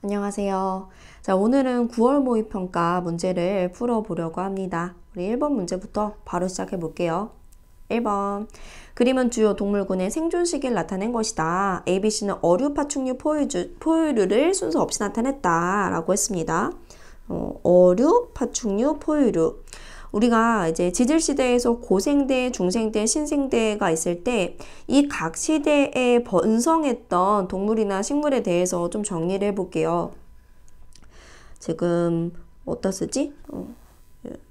안녕하세요. 자, 오늘은 9월 모의평가 문제를 풀어보려고 합니다. 우리 1번 문제부터 바로 시작해 볼게요. 1번. 그림은 주요 동물군의 생존 시기를 나타낸 것이다. ABC는 어류, 파충류, 포유류를 순서 없이 나타냈다. 라고 했습니다. 어류, 파충류, 포유류. 우리가 이제 지질시대에서 고생대, 중생대, 신생대가 있을 때 이 각 시대에 번성했던 동물이나 식물에 대해서 좀 정리를 해볼게요. 지금 어디다 쓰지?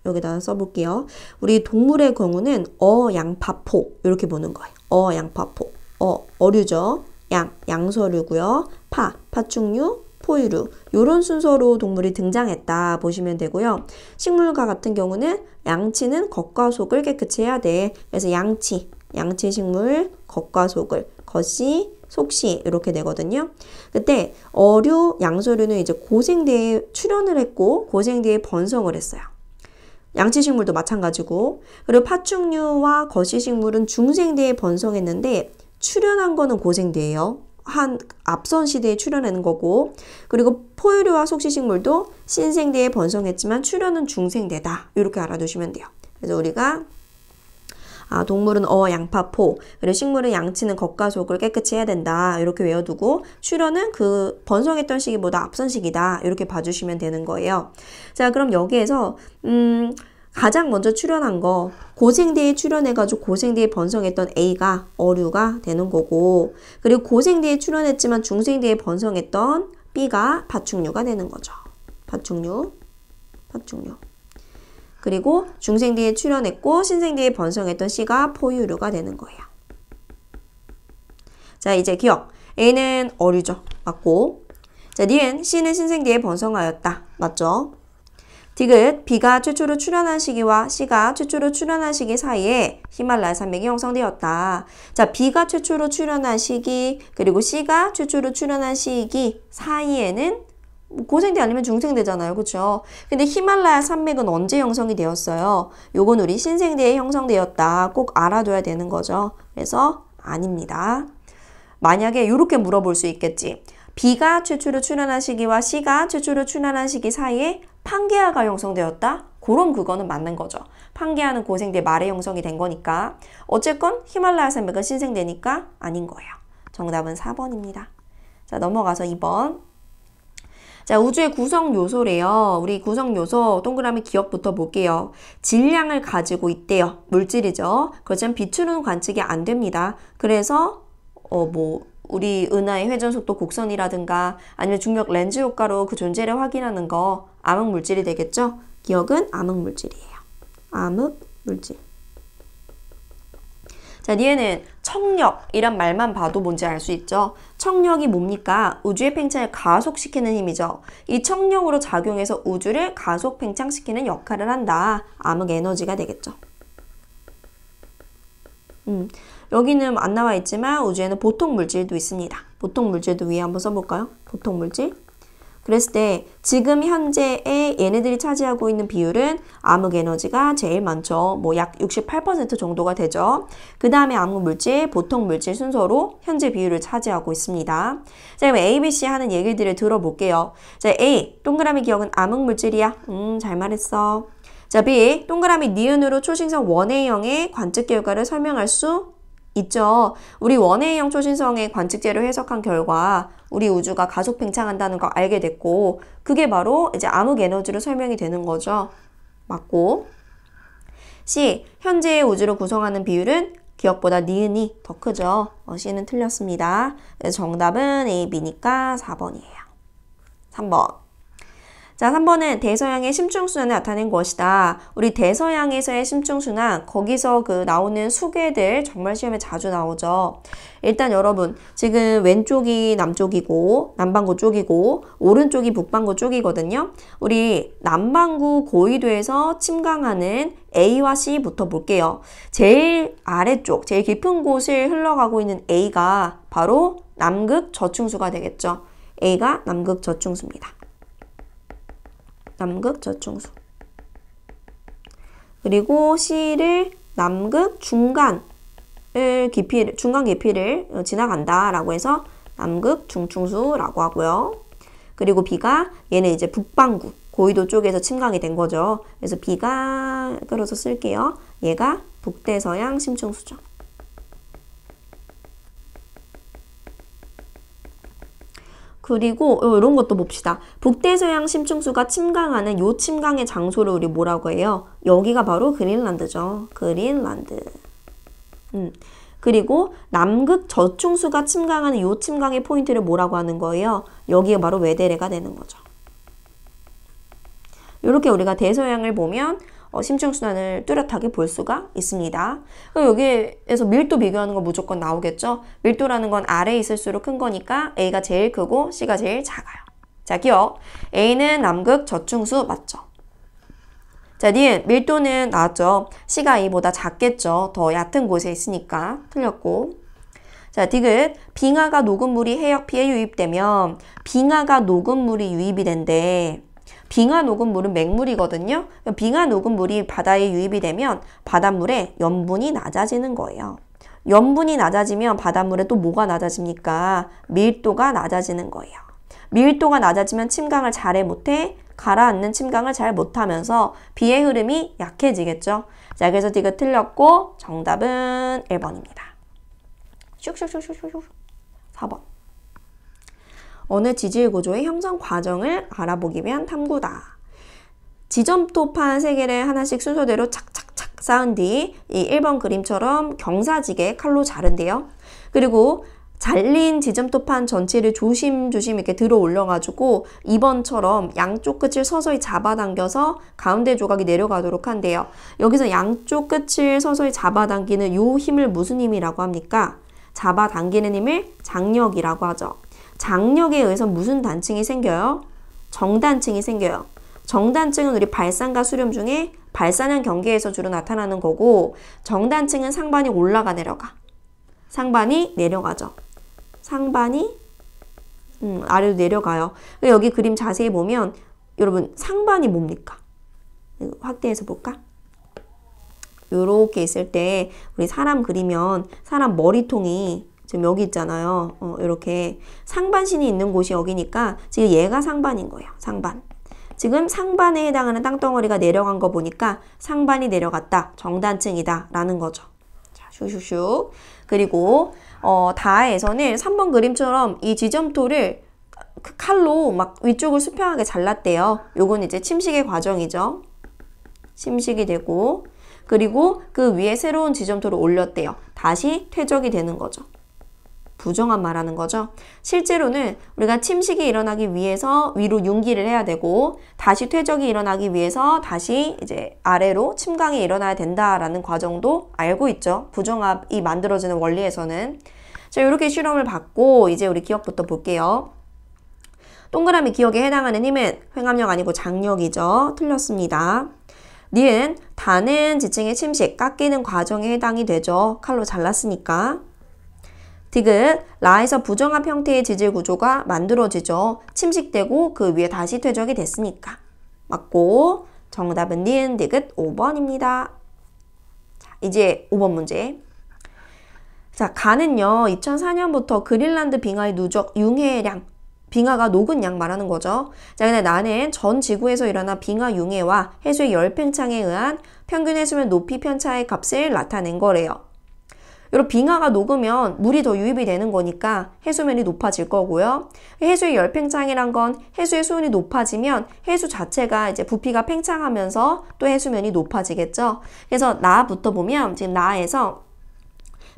여기다 써볼게요. 우리 동물의 경우는 양파포 이렇게 보는 거예요. 양파포. 어류죠. 양서류고요. 파충류, 포유류 이런 순서로 동물이 등장했다 보시면 되고요. 식물과 같은 경우는 양치는 겉과 속을 깨끗이 해야 돼. 그래서 양치 식물, 겉과 속을, 겉시, 속시 이렇게 되거든요. 그때 어류, 양서류는 이제 고생대에 출현을 했고 고생대에 번성을 했어요. 양치식물도 마찬가지고, 그리고 파충류와 거시식물은 중생대에 번성했는데 출현한 거는 고생대예요. 한 앞선 시대에 출현하는 거고, 그리고 포유류와 속시식물도 신생대에 번성했지만 출현은 중생대다 이렇게 알아두시면 돼요. 그래서 우리가 동물은 양파포, 그리고 식물은 양치는 겉과 속을 깨끗이 해야 된다 이렇게 외워두고, 출현은 그 번성했던 시기보다 앞선 시기다 이렇게 봐주시면 되는 거예요. 자, 그럼 여기에서 가장 먼저 출현한 거 고생대에 출현해가지고 고생대에 번성했던 A가 어류가 되는 거고, 그리고 고생대에 출현했지만 중생대에 번성했던 B가 파충류가 되는 거죠. 파충류. 그리고 중생대에 출현했고 신생대에 번성했던 C가 포유류가 되는 거예요. 자, 이제 기억. A는 어류죠. 맞고. 자, 니은 C는 신생대에 번성하였다. 맞죠? 디귿, B가 최초로 출현한 시기와 C가 최초로 출현한 시기 사이에 히말라야 산맥이 형성되었다. 자, B가 최초로 출현한 시기, 그리고 C가 최초로 출현한 시기 사이에는 고생대 아니면 중생대잖아요. 그쵸? 근데 히말라야 산맥은 언제 형성이 되었어요? 요건 우리 신생대에 형성되었다. 꼭 알아둬야 되는 거죠. 그래서 아닙니다. 만약에 이렇게 물어볼 수 있겠지. B가 최초로 출현한 시기와 C가 최초로 출현한 시기 사이에 판게아가 형성되었다? 그럼 그거는 맞는 거죠. 판게아는 고생대 말에 형성이 된 거니까. 어쨌건 히말라야 산맥은 신생대니까 아닌 거예요. 정답은 4번입니다. 자, 넘어가서 2번. 자, 우주의 구성 요소래요. 우리 구성 요소 동그라미 기억부터 볼게요. 질량을 가지고 있대요. 물질이죠. 그렇지만 비추는 관측이 안 됩니다. 그래서 우리 은하의 회전속도 곡선이라든가 아니면 중력 렌즈 효과로 그 존재를 확인하는 거 암흑물질이 되겠죠? 기억은 암흑물질이에요. 암흑물질. 자, 뒤에는 청력이란 말만 봐도 뭔지 알 수 있죠? 청력이 뭡니까? 우주의 팽창을 가속시키는 힘이죠. 이 청력으로 작용해서 우주를 가속 팽창시키는 역할을 한다. 암흑 에너지가 되겠죠. 여기는 안 나와 있지만 우주에는 보통 물질도 있습니다. 보통 물질도 위에 한번 써볼까요? 보통 물질. 그랬을 때 지금 현재의 얘네들이 차지하고 있는 비율은 암흑 에너지가 제일 많죠. 약 68% 정도가 되죠. 그 다음에 암흑 물질, 보통 물질 순서로 현재 비율을 차지하고 있습니다. 자, 그럼 A, B, C 하는 얘기들을 들어볼게요. 자, A, 동그라미 기억은 암흑 물질이야. 잘 말했어. 자, B, 동그라미 니은으로 초신성 원해형의 관측 결과를 설명할 수 있죠. 우리 원해형 초신성의 관측제를 해석한 결과 우리 우주가 가속 팽창한다는 거 알게 됐고, 그게 바로 이제 암흑 에너지로 설명이 되는 거죠. 맞고. C, 현재의 우주를 구성하는 비율은 기억보다 니은이 더 크죠. C는 틀렸습니다. 그래서 정답은 A, B니까 4번이에요. 3번. 자, 3번은 대서양의 심층순환을 나타낸 것이다. 우리 대서양에서의 심층순환, 거기서 나오는 수계들 정말 시험에 자주 나오죠. 일단 여러분, 지금 왼쪽이 남쪽이고 남반구 쪽이고 오른쪽이 북반구 쪽이거든요. 우리 남반구 고위도에서 침강하는 A와 C부터 볼게요. 제일 아래쪽, 제일 깊은 곳을 흘러가고 있는 A가 바로 남극 저충수가 되겠죠. A가 남극 저충수입니다. 남극 저충수. 그리고 C를 남극 중간 깊이를 지나간다라고 해서 남극 중충수라고 하고요. 그리고 B가 얘는 이제 북반구 고위도 쪽에서 침강이 된 거죠. 그래서 B가 끌어서 쓸게요. 얘가 북대서양 심층수죠. 그리고 이런 것도 봅시다. 북대서양 심층수가 침강하는 요 침강의 장소를 우리 뭐라고 해요? 여기가 바로 그린란드죠. 그린란드. 그리고 남극 저충수가 침강하는 요 침강의 포인트를 뭐라고 하는 거예요? 여기가 바로 외대래가 되는 거죠. 이렇게 우리가 대서양을 보면 심층순환을 뚜렷하게 볼 수가 있습니다. 여기에서 밀도 비교하는 거 무조건 나오겠죠? 밀도라는 건 아래에 있을수록 큰 거니까 A가 제일 크고 C가 제일 작아요. 자, 기억. A는 남극 저충수 맞죠? 자, 니은 밀도는 나왔죠? C가 A보다 작겠죠? 더 얕은 곳에 있으니까 틀렸고. 자, 디귿. 빙하가 녹은 물이 해역 피에 유입되면 빙하가 녹은 물이 유입이 된대. 빙하 녹은 물은 맹물이거든요. 빙하 녹은 물이 바다에 유입이 되면 바닷물에 염분이 낮아지는 거예요. 염분이 낮아지면 바닷물에 또 뭐가 낮아집니까? 밀도가 낮아지는 거예요. 밀도가 낮아지면 침강을 잘해 못해 가라앉는 침강을 잘 못하면서 비의 흐름이 약해지겠죠. 자, 그래서 디귿 틀렸고 정답은 1번입니다. 슉슉슉슉슉 4번. 어느 지질 구조의 형성 과정을 알아보기 위한 탐구다. 지점토판 3개를 하나씩 순서대로 착착착 쌓은 뒤 이 1번 그림처럼 경사지게 칼로 자른대요. 그리고 잘린 지점토판 전체를 조심조심 이렇게 들어 올려가지고 2번처럼 양쪽 끝을 서서히 잡아당겨서 가운데 조각이 내려가도록 한대요. 여기서 양쪽 끝을 서서히 잡아당기는 요 힘을 무슨 힘이라고 합니까? 잡아당기는 힘을 장력이라고 하죠. 장력에 의해서 무슨 단층이 생겨요? 정단층이 생겨요. 정단층은 우리 발산과 수렴 중에 발산은 경계에서 주로 나타나는 거고 정단층은 상반이 올라가 내려가. 상반이 내려가죠. 상반이 아래로 내려가요. 여기 그림 자세히 보면 여러분 상반이 뭡니까? 확대해서 볼까? 요렇게 있을 때 우리 사람 그리면 사람 머리통이 지금 여기 있잖아요. 이렇게 상반신이 있는 곳이 여기니까 지금 얘가 상반인 거예요. 상반. 지금 상반에 해당하는 땅덩어리가 내려간 거 보니까 상반이 내려갔다. 정단층이다. 라는 거죠. 자, 슉슉슉. 그리고 다에서는 3번 그림처럼 이 지점토를 칼로 막 위쪽을 수평하게 잘랐대요. 요건 이제 침식의 과정이죠. 침식이 되고 그리고 그 위에 새로운 지점토를 올렸대요. 다시 퇴적이 되는 거죠. 부정한 말하는 거죠. 실제로는 우리가 침식이 일어나기 위해서 위로 융기를 해야 되고 다시 퇴적이 일어나기 위해서 다시 이제 아래로 침강이 일어나야 된다라는 과정도 알고 있죠. 부정합이 만들어지는 원리에서는. 자, 이렇게 실험을 받고 이제 우리 기억부터 볼게요. 동그라미 기억에 해당하는 힘은 횡압력 아니고 장력이죠. 틀렸습니다. 니은 다는 지층의 침식, 깎이는 과정에 해당이 되죠. 칼로 잘랐으니까. 디귿 라에서 부정합 형태의 지질 구조가 만들어지죠. 침식되고 그 위에 다시 퇴적이 됐으니까. 맞고 정답은 니은 디귿 5번입니다. 자, 이제 5번 문제. 자, 가는요. 2004년부터 그린란드 빙하의 누적 융해량 빙하가 녹은 양 말하는 거죠. 자, 근데 나는 전 지구에서 일어난 빙하 융해와 해수의 열 팽창에 의한 평균 해수면 높이 편차의 값을 나타낸 거래요. 여러분 빙하가 녹으면 물이 더 유입이 되는 거니까 해수면이 높아질 거고요. 해수의 열 팽창이란 건 해수의 수온이 높아지면 해수 자체가 이제 부피가 팽창하면서 또 해수면이 높아지겠죠. 그래서 나부터 보면 지금 나에서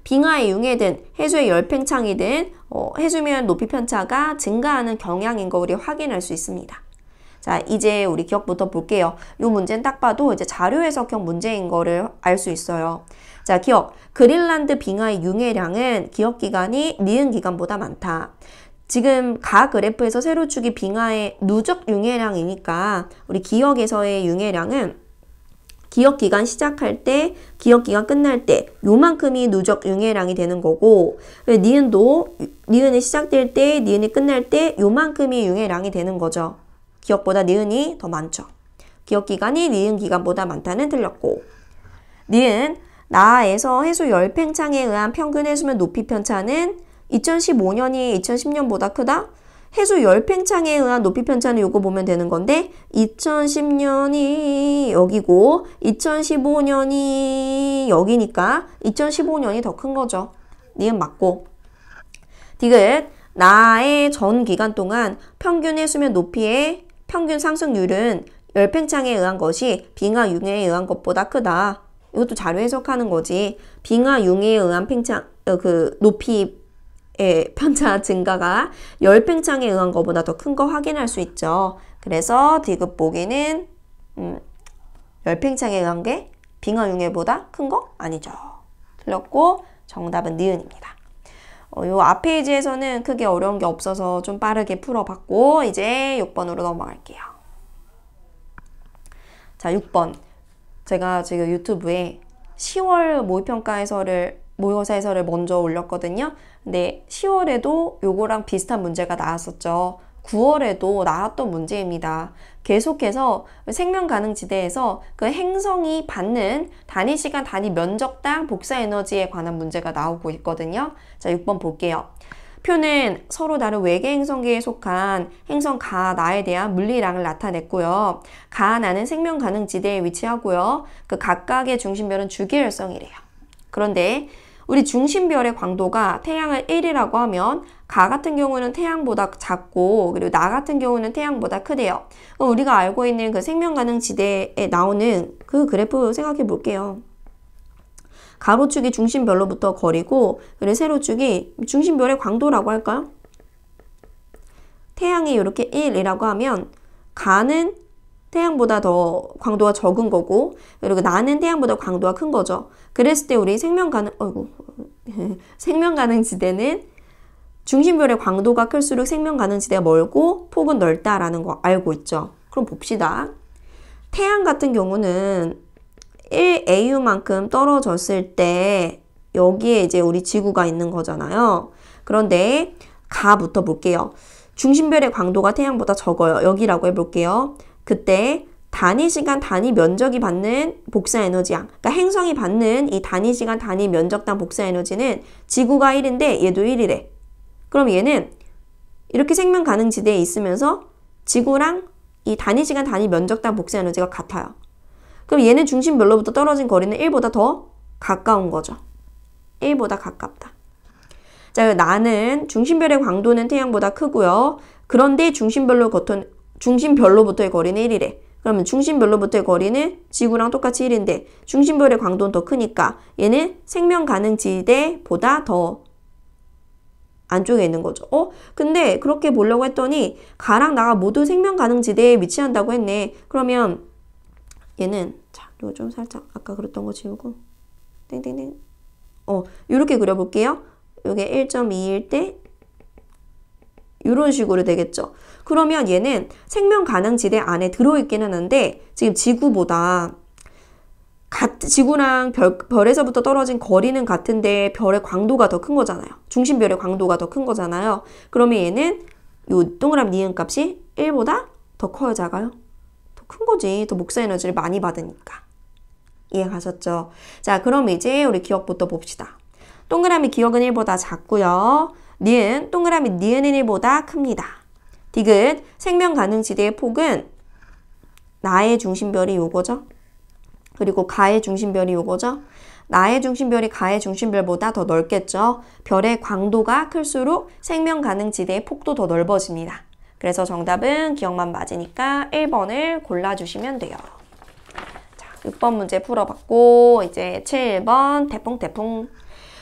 빙하의 융해든 해수의 열 팽창이든 해수면 높이 편차가 증가하는 경향인 거 우리 확인할 수 있습니다. 자, 이제 우리 기억부터 볼게요. 이 문제는 딱 봐도 이제 자료 해석형 문제인 거를 알 수 있어요. 자, 기억. 그린란드 빙하의 융해량은 기억 기간이 니은 기간보다 많다. 지금 각 그래프에서 세로축이 빙하의 누적 융해량이니까 우리 기억에서의 융해량은 기억 기간 시작할 때, 기억 기간 끝날 때 요만큼이 누적 융해량이 되는 거고 니은도 니은이 시작될 때, 니은이 끝날 때 요만큼이 융해량이 되는 거죠. 기억보다 니은이 더 많죠. 기억 기간이 니은 기간보다 많다는 틀렸고 니은 나에서 해수 열 팽창에 의한 평균 해수면 높이 편차는 2015년이 2010년보다 크다? 해수 열팽창에 의한 높이 편차는 요거 보면 되는 건데 2010년이 여기고 2015년이 여기니까 2015년이 더 큰 거죠. 니은 맞고. 디귿 나의 전 기간 동안 평균 해수면 높이의 평균 상승률은 열팽창에 의한 것이 빙하 융해에 의한 것보다 크다. 이것도 자료 해석하는 거지. 빙하 융해에 의한 팽창 높이의 편차 증가가 열팽창에 의한 것보다 더 큰 거 확인할 수 있죠. 그래서 디귿 보기는 열팽창에 의한 게 빙하 융해보다 큰 거 아니죠. 틀렸고 정답은 니은입니다. 요 앞 페이지에서는 크게 어려운 게 없어서 좀 빠르게 풀어봤고 이제 6번으로 넘어갈게요. 자, 6번. 제가 지금 유튜브에 10월 모의고사 해설을 먼저 올렸거든요. 근데 10월에도 요거랑 비슷한 문제가 나왔었죠. 9월에도 나왔던 문제입니다. 계속해서 생명가능지대에서 그 행성이 받는 단위시간 단위 면적당 복사에너지에 관한 문제가 나오고 있거든요. 자, 6번 볼게요. 표는 서로 다른 외계 행성계에 속한 행성 가나에 대한 물리량을 나타냈고요. 가나는 생명가능지대에 위치하고요. 그 각각의 중심별은 주기율성이래요. 그런데 우리 중심별의 광도가 태양을 1이라고 하면 가 같은 경우는 태양보다 작고 그리고 나 같은 경우는 태양보다 크대요. 그럼 우리가 알고 있는 그 생명가능지대에 나오는 그 그래프 생각해 볼게요. 가로축이 중심별로부터 거리고 그리고 세로축이 중심별의 광도라고 할까요? 태양이 이렇게 1이라고 하면 가는 태양보다 더 광도가 적은 거고 그리고 나는 태양보다 광도가 큰 거죠. 그랬을 때 우리 생명가능지대는 중심별의 광도가 클수록 생명가능지대가 멀고 폭은 넓다라는 거 알고 있죠. 그럼 봅시다. 태양 같은 경우는 1AU만큼 떨어졌을 때 여기에 이제 우리 지구가 있는 거잖아요. 그런데 가부터 볼게요. 중심별의 광도가 태양보다 적어요. 여기라고 해볼게요. 그때 단위시간 단위 면적이 받는 복사에너지양, 그러니까 행성이 받는 이 단위시간 단위 면적당 복사에너지는 지구가 1인데 얘도 1이래. 그럼 얘는 이렇게 생명가능지대에 있으면서 지구랑 이 단위시간 단위 면적당 복사에너지가 같아요. 그럼 얘는 중심별로부터 떨어진 거리는 1보다 더 가까운 거죠. 1보다 가깝다. 자, 나는 중심별의 광도는 태양보다 크고요. 그런데 중심별로부터의 거리는 1이래. 그러면 중심별로부터의 거리는 지구랑 똑같이 1인데 중심별의 광도는 더 크니까 얘는 생명가능지대보다 더 안쪽에 있는 거죠. 근데 그렇게 보려고 했더니 가랑 나가 모두 생명가능지대에 위치한다고 했네. 그러면 얘는 자, 이거 좀 살짝 아까 그랬던 거 지우고 땡땡땡 이렇게 그려볼게요. 이게 1.2일 때 이런 식으로 되겠죠. 그러면 얘는 생명가능지대 안에 들어있긴 하는데 지금 지구보다 지구랑 별에서부터 떨어진 거리는 같은데 별의 광도가 더 큰 거잖아요. 중심별의 광도가 더 큰 거잖아요. 그러면 얘는 요 동그라미 니은 값이 1보다 더 커요, 작아요? 더 큰 거지. 더 복사에너지를 많이 받으니까. 이해 가셨죠? 자, 그럼 이제 우리 기억부터 봅시다. 동그라미 기억은 1보다 작고요. 니은, 동그라미 니은은 1보다 큽니다. 디귿, 생명가능지대의 폭은 나의 중심별이 요거죠. 그리고 가의 중심별이 요거죠. 나의 중심별이 가의 중심별보다 더 넓겠죠. 별의 광도가 클수록 생명가능지대의 폭도 더 넓어집니다. 그래서 정답은 기억만 맞으니까 1번을 골라주시면 돼요. 자, 6번 문제 풀어봤고 이제 7번 태풍.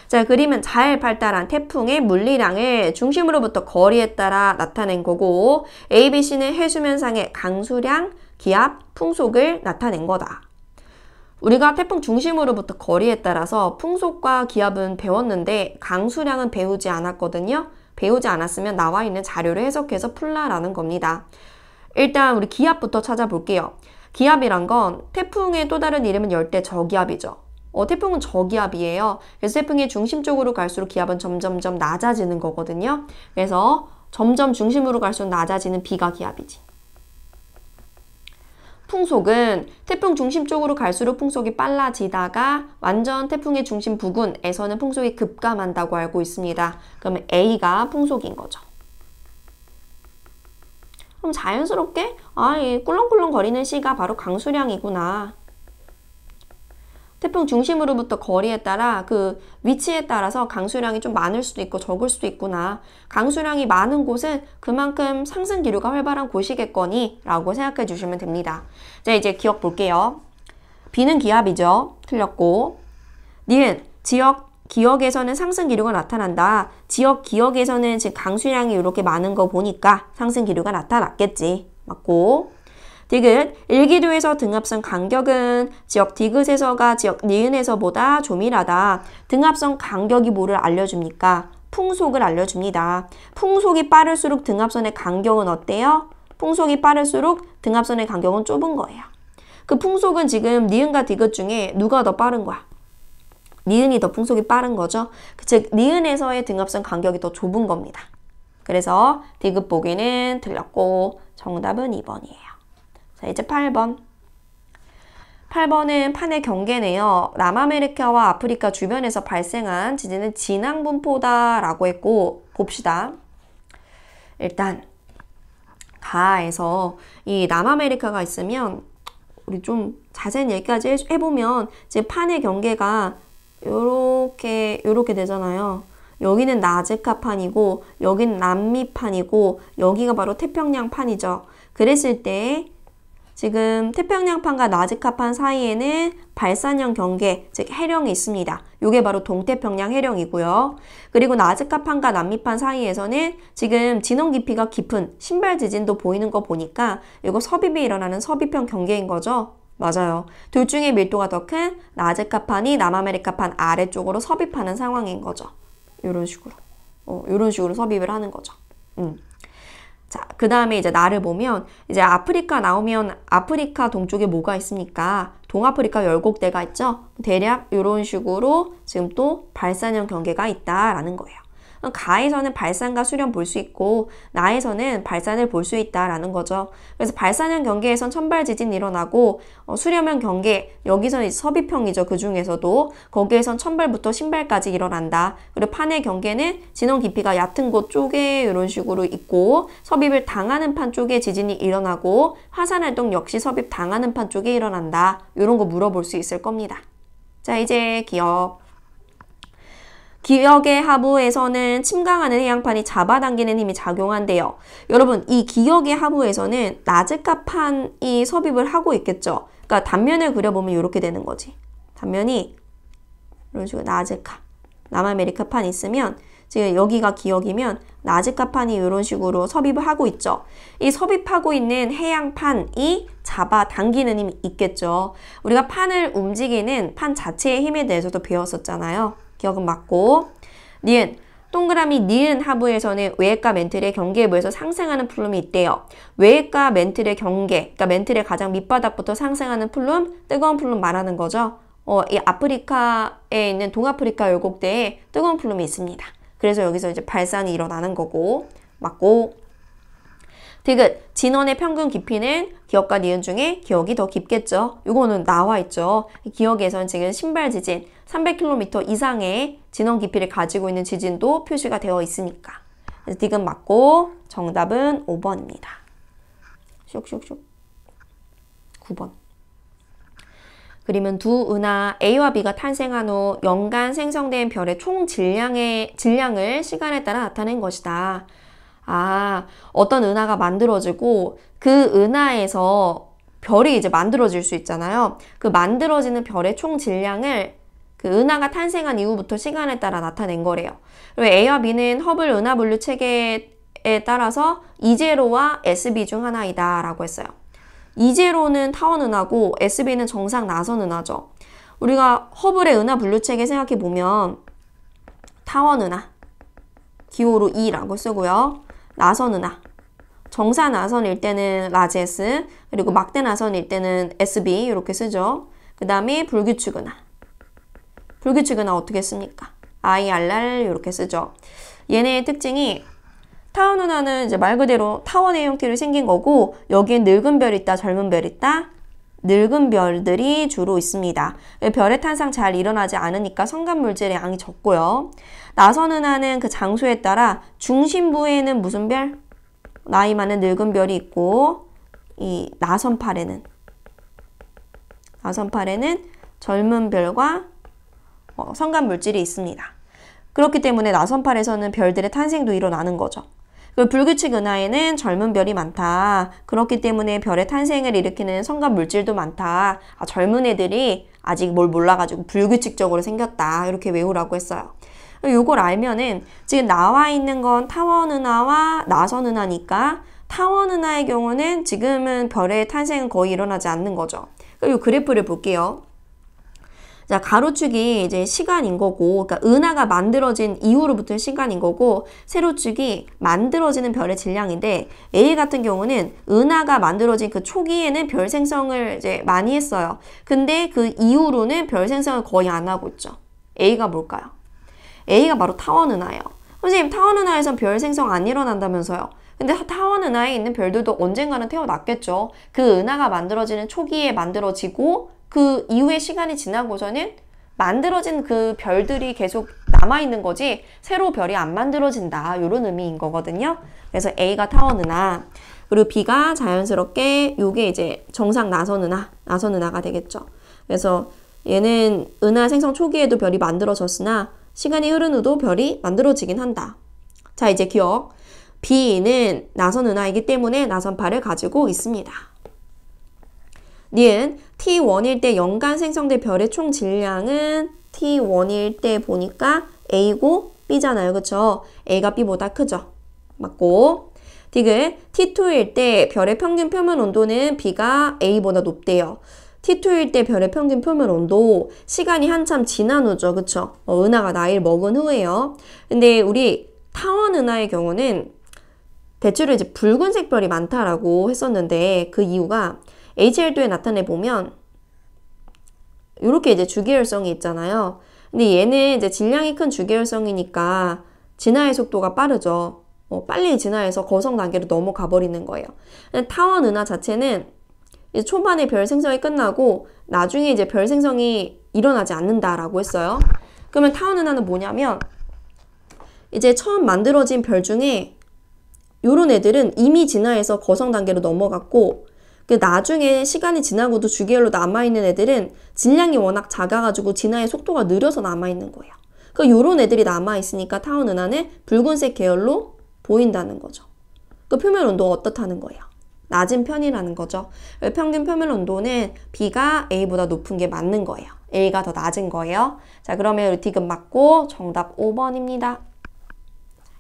자, 그림은 잘 발달한 태풍의 물리량을 중심으로부터 거리에 따라 나타낸 거고 A, B, C는 해수면상의 강수량, 기압, 풍속을 나타낸 거다. 우리가 태풍 중심으로부터 거리에 따라서 풍속과 기압은 배웠는데 강수량은 배우지 않았거든요. 배우지 않았으면 나와 있는 자료를 해석해서 풀라라는 겁니다. 일단 우리 기압부터 찾아볼게요. 기압이란 건 태풍의 또 다른 이름은 열대 저기압이죠. 태풍은 저기압이에요. 그래서 태풍의 중심 쪽으로 갈수록 기압은 점점점 낮아지는 거거든요. 그래서 점점 중심으로 갈수록 낮아지는 B가 기압이지. 풍속은 태풍 중심 쪽으로 갈수록 풍속이 빨라지다가 완전 태풍의 중심 부근에서는 풍속이 급감한다고 알고 있습니다. 그러면 A가 풍속인 거죠. 그럼 자연스럽게 이 꿀렁꿀렁 거리는 C가 바로 강수량이구나. 태풍 중심으로부터 거리에 따라 그 위치에 따라서 강수량이 좀 많을 수도 있고 적을 수도 있구나. 강수량이 많은 곳은 그만큼 상승 기류가 활발한 곳이겠거니 라고 생각해 주시면 됩니다. 자, 이제 기억 볼게요. B는 기압이죠. 틀렸고. 니은 지역 기역에서는 상승 기류가 나타난다. 지역 기역에서는 지금 강수량이 이렇게 많은 거 보니까 상승 기류가 나타났겠지. 맞고. 디귿 일기도에서 등압선 간격은 지역 디귿에서가 지역 니은에서보다 조밀하다. 등압선 간격이 뭐를 알려줍니까? 풍속을 알려줍니다. 풍속이 빠를수록 등압선의 간격은 어때요? 풍속이 빠를수록 등압선의 간격은 좁은 거예요. 그 풍속은 지금 니은과 디귿 중에 누가 더 빠른 거야? 니은이 더 풍속이 빠른 거죠. 즉 니은에서의 등압선 간격이 더 좁은 겁니다. 그래서 디귿 보기는 틀렸고 정답은 2번이에요. 자, 이제 8번. 8번은 판의 경계네요. 남아메리카와 아프리카 주변에서 발생한 지진은 진앙분포다라고 했고, 봅시다. 일단 가에서 이 남아메리카가 있으면 우리 좀 자세한 얘기까지 해보면 이제 판의 경계가 요렇게 되잖아요. 여기는 나즈카판이고 여기는 남미판이고 여기가 바로 태평양판이죠. 그랬을 때 지금 태평양판과 나즈카판 사이에는 발산형 경계, 즉 해령이 있습니다. 이게 바로 동태평양 해령이고요. 그리고 나즈카판과 남미판 사이에서는 지금 진원 깊이가 깊은 신발 지진도 보이는 거 보니까 이거 섭입이 일어나는 섭입형 경계인 거죠. 맞아요. 둘 중에 밀도가 더 큰 나즈카판이 남아메리카판 아래쪽으로 섭입하는 상황인 거죠. 이런 식으로. 이런 식으로 섭입을 하는 거죠. 자, 그 다음에 이제 나를 보면 이제 아프리카 나오면 아프리카 동쪽에 뭐가 있습니까? 동아프리카 열곡대가 있죠? 대략 이런 식으로 지금 또 발산형 경계가 있다라는 거예요. 가에서는 발산과 수렴 볼 수 있고 나에서는 발산을 볼 수 있다라는 거죠. 그래서 발산형 경계에선 천발 지진이 일어나고 수렴형 경계, 여기서는 섭입형이죠. 그 중에서도 거기에선 천발부터 신발까지 일어난다. 그리고 판의 경계는 진원 깊이가 얕은 곳 쪽에 이런 식으로 있고 섭입을 당하는 판 쪽에 지진이 일어나고 화산활동 역시 섭입 당하는 판 쪽에 일어난다. 이런 거 물어볼 수 있을 겁니다. 자, 이제 기억. 기역의 하부에서는 침강하는 해양판이 잡아당기는 힘이 작용한대요. 여러분, 이 기역의 하부에서는 나즈카판이 섭입을 하고 있겠죠. 그러니까 단면을 그려보면 이렇게 되는 거지. 단면이 이런 식으로 나즈카, 남아메리카판 있으면 지금 여기가 기역이면 나즈카판이 이런 식으로 섭입을 하고 있죠. 이 섭입하고 있는 해양판이 잡아당기는 힘이 있겠죠. 우리가 판을 움직이는 판 자체의 힘에 대해서도 배웠었잖아요. 기억은 맞고. 니은 동그라미 니은 하부에서는 외액과 멘틀의 경계부에서 상승하는 플룸이 있대요. 외액과 멘틀의 경계, 그러니까 멘틀의 가장 밑바닥부터 상승하는 플룸, 뜨거운 플룸 말하는 거죠. 이 아프리카에 있는 동아프리카 열곡대에 뜨거운 플룸이 있습니다. 그래서 여기서 이제 발산이 일어나는 거고. 맞고. 디귿 진원의 평균 깊이는 기역과 니은 중에 기역이 더 깊겠죠. 이거는 나와 있죠. 기역에서는 지금 신발 지진 300km 이상의 진원 깊이를 가지고 있는 지진도 표시가 되어 있으니까. 그래서 디귿 맞고 정답은 5번입니다. 슉슉슉. 9번. 그림은 두 은하 A와 B가 탄생한 후 연간 생성된 별의 총 질량을 시간에 따라 나타낸 것이다. 어떤 은하가 만들어지고 그 은하에서 별이 이제 만들어질 수 있잖아요. 그 만들어지는 별의 총 질량을 그 은하가 탄생한 이후부터 시간에 따라 나타낸 거래요. 그리고 A와 B는 허블 은하 분류 체계에 따라서 이제로와 SB 중 하나이다 라고 했어요. 이제로는 타원 은하고 SB는 정상 나선 은하죠. 우리가 허블의 은하 분류 체계 생각해 보면 타원 은하 기호로 E라고 쓰고요. 나선 은하 정사 나선일 때는 라지 S, 그리고 막대 나선일 때는 SB 이렇게 쓰죠. 그 다음에 불규칙 은하. 불규칙 은하 어떻게 씁니까? IRR 이렇게 쓰죠. 얘네의 특징이 타원 은하는 이제 말 그대로 타원의 형태로 생긴 거고 여기에 늙은 별 있다, 젊은 별 있다. 늙은 별들이 주로 있습니다. 별의 탄생 잘 일어나지 않으니까 성간물질의 양이 적고요. 나선 은하는 그 장소에 따라 중심부에는 무슨 별? 나이 많은 늙은 별이 있고 이 나선팔에는 젊은 별과 성간 물질이 있습니다. 그렇기 때문에 나선팔에서는 별들의 탄생도 일어나는 거죠. 그리고 불규칙 은하에는 젊은 별이 많다. 그렇기 때문에 별의 탄생을 일으키는 성간 물질도 많다. 젊은 애들이 아직 뭘 몰라가지고 불규칙적으로 생겼다. 이렇게 외우라고 했어요. 요걸 알면은 지금 나와 있는 건 타원 은하와 나선 은하니까 타원 은하의 경우는 지금은 별의 탄생은 거의 일어나지 않는 거죠. 이 그래프를 볼게요. 자, 가로축이 이제 시간인 거고, 그러니까 은하가 만들어진 이후로부터의 시간인 거고, 세로축이 만들어지는 별의 질량인데, A 같은 경우는 은하가 만들어진 그 초기에는 별 생성을 이제 많이 했어요. 근데 그 이후로는 별 생성을 거의 안 하고 있죠. A가 뭘까요? A가 바로 타원 은하예요. 선생님, 타원 은하에선 별 생성 안 일어난다면서요? 근데 타원 은하에 있는 별들도 언젠가는 태어났겠죠. 그 은하가 만들어지는 초기에 만들어지고 그 이후의 시간이 지나고서는 만들어진 그 별들이 계속 남아있는 거지 새로 별이 안 만들어진다. 이런 의미인 거거든요. 그래서 A가 타원 은하, 그리고 B가 자연스럽게 요게 이제 정상 나선 은하가 되겠죠. 그래서 얘는 은하 생성 초기에도 별이 만들어졌으나 시간이 흐른 후도 별이 만들어지긴 한다. 자, 이제 기억. B는 나선 은하이기 때문에 나선팔을 가지고 있습니다. 니은 T1일 때 연간 생성된 별의 총 질량은 T1일 때 보니까 A고 B잖아요. 그쵸? A가 B보다 크죠? 맞고. 디귿 T2일 때 별의 평균 표면 온도는 B가 A보다 높대요. T2일 때 별의 평균 표면 온도 시간이 한참 지난 후죠. 그쵸? 은하가 나이를 먹은 후에요. 근데 우리 타원 은하의 경우는 대체로 이제 붉은색 별이 많다라고 했었는데 그 이유가 HL2에 나타내보면 이렇게 이제 주계열성이 있잖아요. 근데 얘는 이제 질량이 큰 주계열성이니까 진화의 속도가 빠르죠. 빨리 진화해서 거성 단계로 넘어가 버리는 거예요. 타원 은하 자체는 이제 초반에 별 생성이 끝나고 나중에 이제 별 생성이 일어나지 않는다라고 했어요. 그러면 타원 은하는 뭐냐면 이제 처음 만들어진 별 중에 요런 애들은 이미 진화해서 거성 단계로 넘어갔고 그 나중에 시간이 지나고도 주계열로 남아있는 애들은 질량이 워낙 작아가지고 진화의 속도가 느려서 남아있는 거예요. 그러니까 요런 애들이 남아있으니까 타원 은하는 붉은색 계열로 보인다는 거죠. 그 표면 온도가 어떻다는 거예요? 낮은 편이라는 거죠. 평균 표면 온도는 B가 A보다 높은 게 맞는 거예요. A가 더 낮은 거예요. 자, 그러면 우리 디귿 맞고 정답 5번입니다.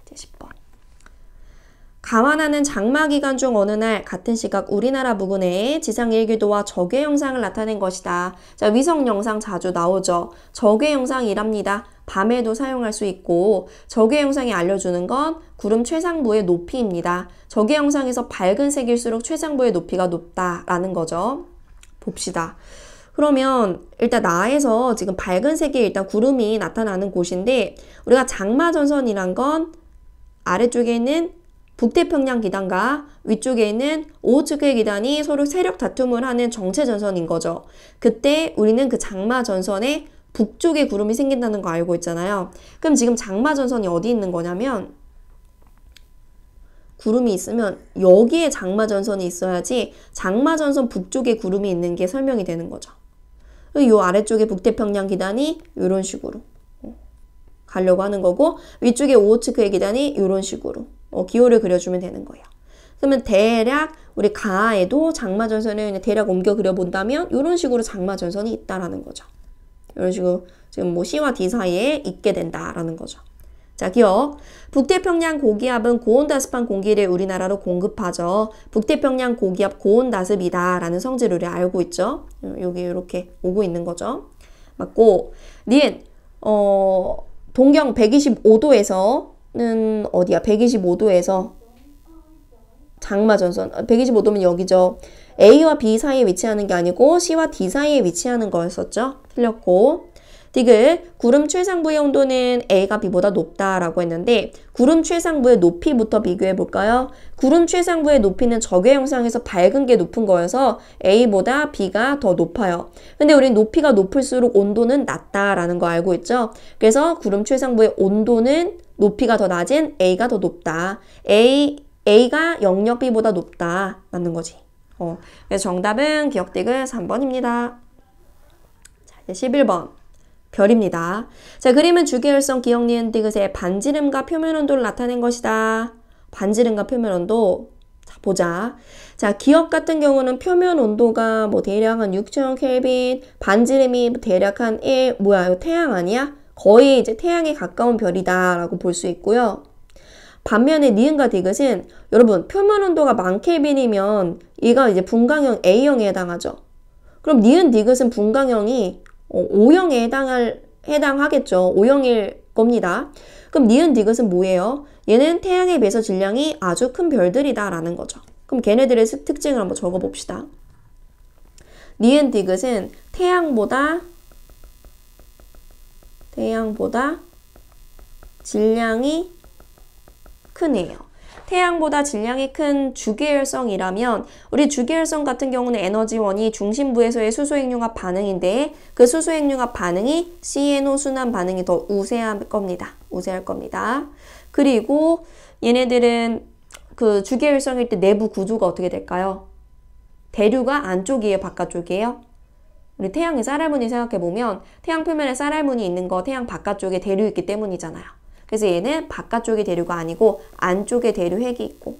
이제 10번. 감안하는 장마 기간 중 어느 날 같은 시각 우리나라 부근에 지상 일기도와 적외 영상을 나타낸 것이다. 자, 위성 영상 자주 나오죠. 적외 영상이랍니다. 밤에도 사용할 수 있고 적외 영상이 알려주는 건 구름 최상부의 높이입니다. 적외 영상에서 밝은 색일수록 최상부의 높이가 높다라는 거죠. 봅시다. 그러면 일단 나에서 지금 밝은 색이 일단 구름이 나타나는 곳인데 우리가 장마전선이란 건 아래쪽에 있는 북태평양 기단과 위쪽에 있는 오호츠크의 기단이 서로 세력 다툼을 하는 정체전선인 거죠. 그때 우리는 그 장마전선에 북쪽에 구름이 생긴다는 거 알고 있잖아요. 그럼 지금 장마전선이 어디 있는 거냐면 구름이 있으면 여기에 장마전선이 있어야지 장마전선 북쪽에 구름이 있는 게 설명이 되는 거죠. 이 아래쪽에 북태평양 기단이 이런 식으로 가려고 하는 거고 위쪽에 오호츠크의 기단이 이런 식으로 기호를 그려주면 되는 거예요. 그러면 대략 우리 가에도 장마전선을 그냥 대략 옮겨 그려본다면 이런 식으로 장마전선이 있다라는 거죠. 이런 식으로 지금 뭐 C와 D 사이에 있게 된다라는 거죠. 자, 기억. 북태평양 고기압은 고온다습한 공기를 우리나라로 공급하죠. 북태평양 고기압 고온다습이다라는 성질을 우리 알고 있죠. 여기 이렇게 오고 있는 거죠. 맞고 니은 동경 125도에서는 어디야? 125도에서 장마전선 125도면 여기죠. A와 B 사이에 위치하는 게 아니고 C와 D 사이에 위치하는 거였었죠. 틀렸고 디귿 구름 최상부의 온도는 A가 B보다 높다라고 했는데 구름 최상부의 높이부터 비교해 볼까요? 구름 최상부의 높이는 적외 영상에서 밝은 게 높은 거여서 A보다 B가 더 높아요. 근데 우린 높이가 높을수록 온도는 낮다라는 거 알고 있죠? 그래서 구름 최상부의 온도는 높이가 더 낮은 A가 더 높다. A A가 영역 B보다 높다. 맞는 거지. 그래서 정답은 기억디귿 3번입니다. 자, 이제 11번. 별입니다. 자, 그림은 주계열성 기억 니은 디귿의 반지름과 표면 온도를 나타낸 것이다. 반지름과 표면 온도. 자, 보자. 자, 기억 같은 경우는 표면 온도가 뭐 대략 한 6000 켈빈, 반지름이 대략 한 1, 뭐야, 이거 태양 아니야? 거의 이제 태양에 가까운 별이다 라고 볼 수 있고요. 반면에 니은과 디귿은 여러분 표면 온도가 1000켈빈이면 얘가 이제 분광형 A형에 해당하죠. 그럼 니은 디귿은 분광형이 O형에 해당하겠죠. O형일 겁니다. 그럼 니은 디귿은 뭐예요? 얘는 태양에 비해서 질량이 아주 큰 별들이다 라는 거죠. 그럼 걔네들의 특징을 한번 적어봅시다. 니은 디귿은 태양보다 질량이 큰 애예요. 태양보다 질량이 큰 주계열성이라면 우리 주계열성 같은 경우는 에너지원이 중심부에서의 수소핵융합 반응인데 그 수소핵융합 반응이 CNO 순환 반응이 더 우세할 겁니다. 그리고 얘네들은 그 주계열성일 때 내부 구조가 어떻게 될까요? 대류가 안쪽이에요? 바깥쪽이에요? 우리 태양의 쌀알무늬 생각해보면 태양 표면에 쌀알무늬 있는 거 태양 바깥쪽에 대류 있기 때문이잖아요. 그래서 얘는 바깥쪽에 대류가 아니고 안쪽에 대류 핵이 있고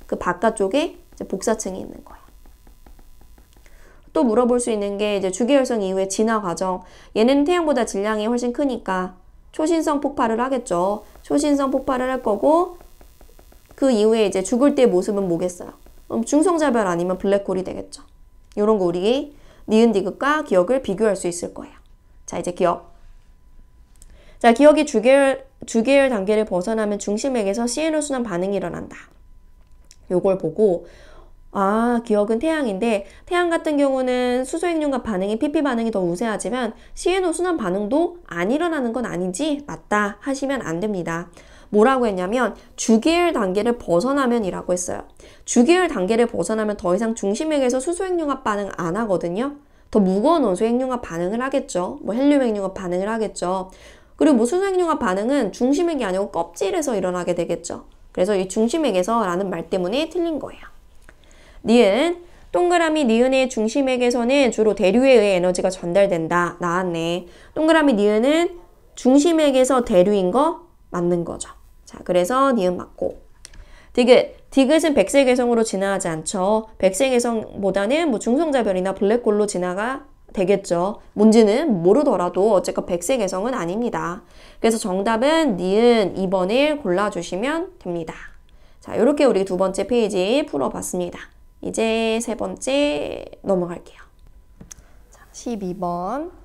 그 바깥쪽에 이제 복사층이 있는 거예요. 또 물어볼 수 있는 게 이제 주계열성 이후의 진화 과정. 얘는 태양보다 질량이 훨씬 크니까 초신성 폭발을 하겠죠. 초신성 폭발을 할 거고 그 이후에 이제 죽을 때 모습은 뭐겠어요? 중성자별 아니면 블랙홀이 되겠죠. 이런 거 우리 니은 디귿과 기억을 비교할 수 있을 거예요. 자, 이제 기억. 자, 기억이 주계열 단계를 벗어나면 중심액에서 CNO 순환 반응이 일어난다. 요걸 보고 기억은 태양인데 태양 같은 경우는 수소핵융합 반응이 PP 반응이 더 우세하지만 CNO 순환 반응도 안 일어나는 건 아니지? 맞다 하시면 안 됩니다. 뭐라고 했냐면 주계열 단계를 벗어나면이라고 했어요. 주계열 단계를 벗어나면 더 이상 중심액에서 수소핵융합 반응 안 하거든요. 더 무거운 원소 핵융합 반응을 하겠죠. 뭐 헬륨 핵융합 반응을 하겠죠. 그리고 뭐 수소핵융합 반응은 중심액이 아니고 껍질에서 일어나게 되겠죠. 그래서 이 중심액에서 라는 말 때문에 틀린 거예요. 니은, 동그라미 니은의 중심액에서는 주로 대류에 의해 에너지가 전달된다. 나왔네. 동그라미 니은은 중심액에서 대류인 거 맞는 거죠. 자, 그래서 니은 맞고. 디귿은 백색외성으로 진화하지 않죠. 백색외성보다는 뭐 중성자별이나 블랙홀로 진화가 되겠죠. 뭔지는 모르더라도 어쨌건 백색외성은 아닙니다. 그래서 정답은 니은 2번을 골라주시면 됩니다. 자, 이렇게 우리 두 번째 페이지 풀어봤습니다. 이제 세 번째 넘어갈게요. 자, 12번.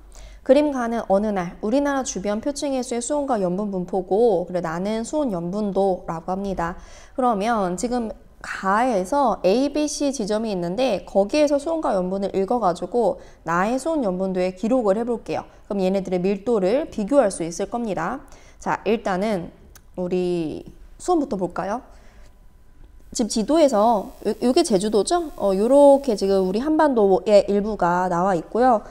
그림 가는 어느 날 우리나라 주변 표층해수의 수온과 염분 분포고 그래 나는 수온 염분도라고 합니다. 그러면 지금 가에서 A, B, C 지점이 있는데 거기에서 수온과 염분을 읽어가지고 나의 수온 염분도에 기록을 해볼게요. 그럼 얘네들의 밀도를 비교할 수 있을 겁니다. 자, 일단은 우리 수온부터 볼까요? 지금 지도에서 이게 제주도죠? 요렇게 지금 우리 한반도의 일부가 나와 있고요.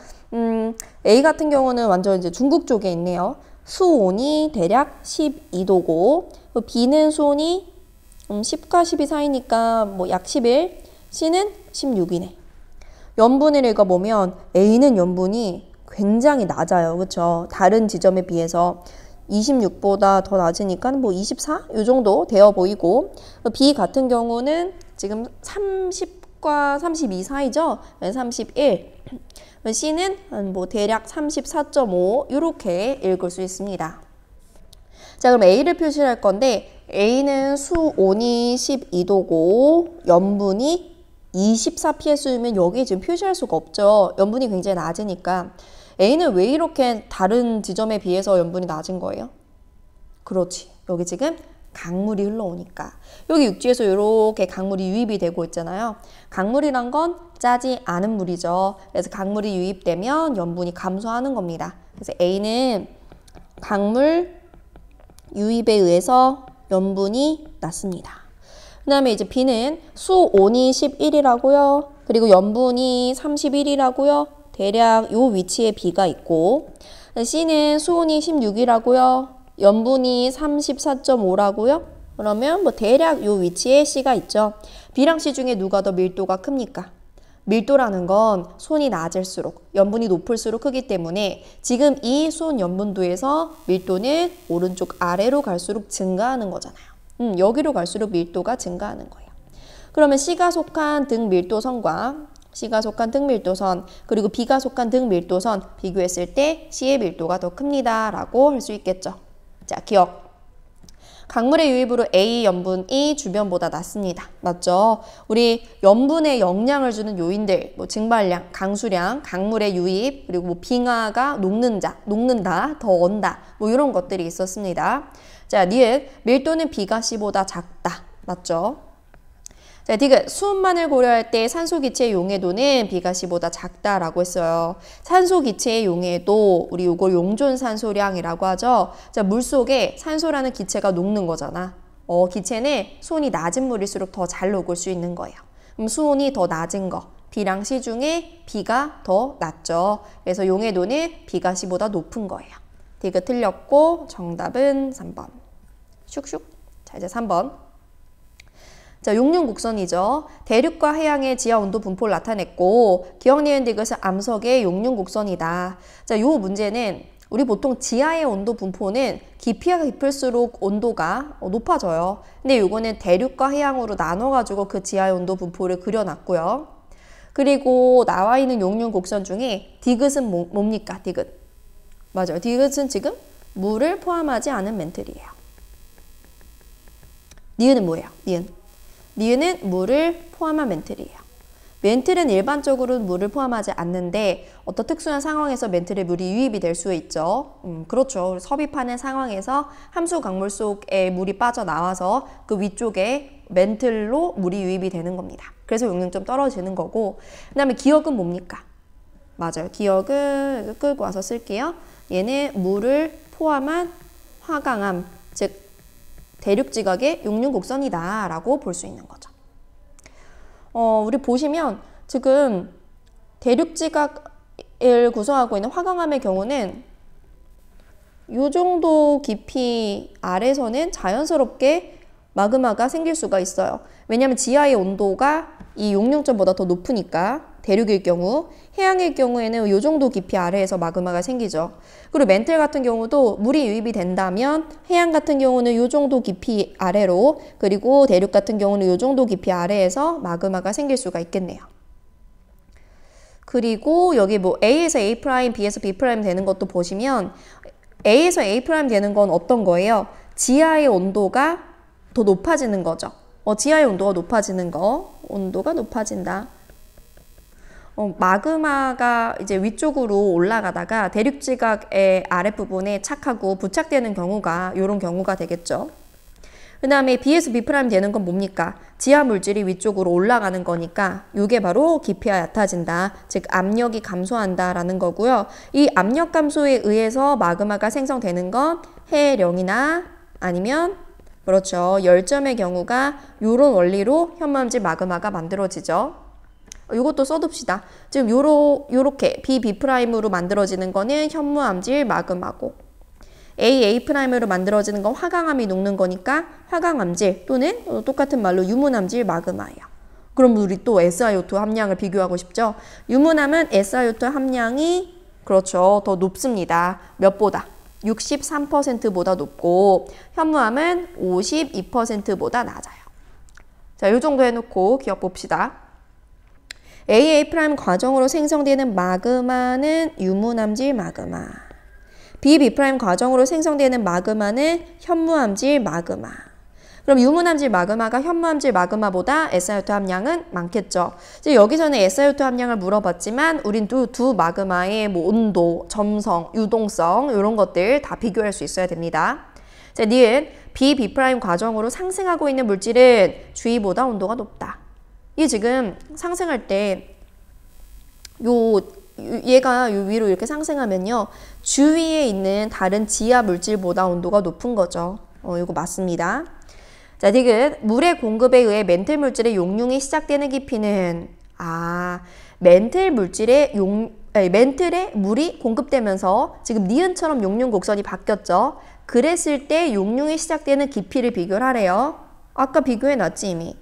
A 같은 경우는 완전 이제 중국 쪽에 있네요. 수온이 대략 12도고 B는 수온이 10과 12 사이니까 뭐 약 11, C는 16이네. 염분을 읽어보면 A는 염분이 굉장히 낮아요. 그렇죠? 다른 지점에 비해서 26보다 더 낮으니까 뭐 24? 이 정도 되어 보이고 B 같은 경우는 지금 30과 32 사이죠? 31. C는 뭐 대략 34.5 이렇게 읽을 수 있습니다. 자, 그럼 A를 표시할 건데 A는 수온이 12도고 염분이 24ps면 여기 지금 표시할 수가 없죠. 염분이 굉장히 낮으니까. A는 왜 이렇게 다른 지점에 비해서 염분이 낮은 거예요? 그렇지. 여기 지금 강물이 흘러오니까. 여기 육지에서 이렇게 강물이 유입이 되고 있잖아요. 강물이란 건 짜지 않은 물이죠. 그래서 강물이 유입되면 염분이 감소하는 겁니다. 그래서 A는 강물 유입에 의해서 염분이 낮습니다. 그 다음에 이제 B는 수온이 11이라고요. 그리고 염분이 31이라고요. 대략 요 위치에 B가 있고 C는 수온이 16이라고요. 염분이 34.5라고요. 그러면 뭐 대략 요 위치에 C가 있죠. B랑 C 중에 누가 더 밀도가 큽니까? 밀도라는 건 손이 낮을수록 염분이 높을수록 크기 때문에 지금 이 손 염분도에서 밀도는 오른쪽 아래로 갈수록 증가하는 거잖아요. 여기로 갈수록 밀도가 증가하는 거예요. 그러면 C가 속한 등 밀도선과 C가 속한 등 밀도선 그리고 B가 속한 등 밀도선 비교했을 때 C의 밀도가 더 큽니다 라고 할 수 있겠죠. 자, 기억. 강물의 유입으로 A 염분이 주변보다 낮습니다. 맞죠? 우리 염분에 영향을 주는 요인들, 뭐 증발량, 강수량, 강물의 유입, 그리고 뭐 빙하가 녹는다, 더 언다, 뭐 이런 것들이 있었습니다. 자, 니은 밀도는 B가 C보다 작다. 맞죠? 자, 디귿 수온만을 고려할 때 산소 기체의 용해도는 B가 C보다 작다라고 했어요. 산소 기체의 용해도 우리 이걸 용존산소량이라고 하죠. 자, 물속에 산소라는 기체가 녹는 거잖아. 기체는 수온이 낮은 물일수록 더 잘 녹을 수 있는 거예요. 그럼 수온이 더 낮은 거 B랑 C 중에 B가 더 낮죠. 그래서 용해도는 B가 C보다 높은 거예요. 디귿 틀렸고 정답은 3번. 슉슉. 자, 이제 3번. 자, 용륜곡선이죠. 대륙과 해양의 지하 온도 분포를 나타냈고 기억 니은 디귿은 암석의 용륜곡선이다. 자, 요 문제는 우리 보통 지하의 온도 분포는 깊이가 깊을수록 온도가 높아져요. 근데 요거는 대륙과 해양으로 나눠가지고 그 지하의 온도 분포를 그려놨고요. 그리고 나와 있는 용륜곡선 중에 디귿은 뭡니까? 디귿. 맞아요. 디귿은 지금 물을 포함하지 않은 멘틀이에요. 니은은 뭐예요? 니은은 물을 포함한 멘틀이에요. 멘틀은 일반적으로 물을 포함하지 않는데 어떤 특수한 상황에서 멘틀에 물이 유입이 될 수 있죠. 그렇죠. 섭입하는 상황에서 함수 강물 속에 물이 빠져나와서 그 위쪽에 멘틀로 물이 유입이 되는 겁니다. 그래서 용량 좀 떨어지는 거고 그 다음에 기억은 뭡니까? 맞아요. 기억을 끌고 와서 쓸게요. 얘는 물을 포함한 화강암, 즉 대륙지각의 용륜곡선이다 라고 볼 수 있는 거죠. 우리 보시면 지금 대륙지각을 구성하고 있는 화강암의 경우는 이 정도 깊이 아래서는 자연스럽게 마그마가 생길 수가 있어요. 왜냐하면 지하의 온도가 이 용융점보다 더 높으니까 대륙일 경우, 해양일 경우에는 이 정도 깊이 아래에서 마그마가 생기죠. 그리고 멘틀 같은 경우도 물이 유입이 된다면 해양 같은 경우는 이 정도 깊이 아래로 그리고 대륙 같은 경우는 이 정도 깊이 아래에서 마그마가 생길 수가 있겠네요. 그리고 여기 뭐 A에서 A', B에서 B' 되는 것도 보시면 A에서 A' 되는 건 어떤 거예요? 지하의 온도가 더 높아지는 거죠. 지하의 온도가 높아지는 거. 온도가 높아진다. 마그마가 이제 위쪽으로 올라가다가 대륙지각의 아랫부분에 착하고 부착되는 경우가 이런 경우가 되겠죠. 그 다음에 B에서 B' 되는 건 뭡니까? 지하 물질이 위쪽으로 올라가는 거니까 이게 바로 깊이가 얕아진다. 즉 압력이 감소한다라는 거고요. 이 압력 감소에 의해서 마그마가 생성되는 건 해령이나 아니면 그렇죠. 열점의 경우가 이런 원리로 현무암질 마그마가 만들어지죠. 이것도 써둡시다. 지금 요렇게 B'B'으로 만들어지는 거는 현무암질 마그마고 A''으로 만들어지는 건 화강암이 녹는 거니까 화강암질 또는 똑같은 말로 유문암질 마그마예요. 그럼 우리 또 SiO2 함량을 비교하고 싶죠? 유문암은 SiO2 함량이 그렇죠. 더 높습니다. 몇보다? 63%보다 높고 현무암은 52%보다 낮아요. 자, 이 정도 해놓고 기억 봅시다. AA' 과정으로 생성되는 마그마는 유문암질 마그마. BB' 과정으로 생성되는 마그마는 현무암질 마그마. 그럼 유문암질 마그마가 현무암질 마그마보다 SiO2 함량은 많겠죠. 여기서는 SiO2 함량을 물어봤지만 우린 두 마그마의 뭐 온도, 점성, 유동성 이런 것들 다 비교할 수 있어야 됩니다. 자, 니은 BB' 과정으로 상승하고 있는 물질은 주위보다 온도가 높다. 이 지금 상승할 때 얘가 요 위로 이렇게 상승하면요. 주위에 있는 다른 지하 물질보다 온도가 높은 거죠. 이거 맞습니다. 자, 디귿 물의 공급에 의해 멘틀 물질의 용융이 시작되는 깊이는 멘틀에 물이 공급되면서 지금 니은처럼 용융 곡선이 바뀌었죠. 그랬을 때 용융이 시작되는 깊이를 비교를 하래요. 아까 비교해놨지 이미.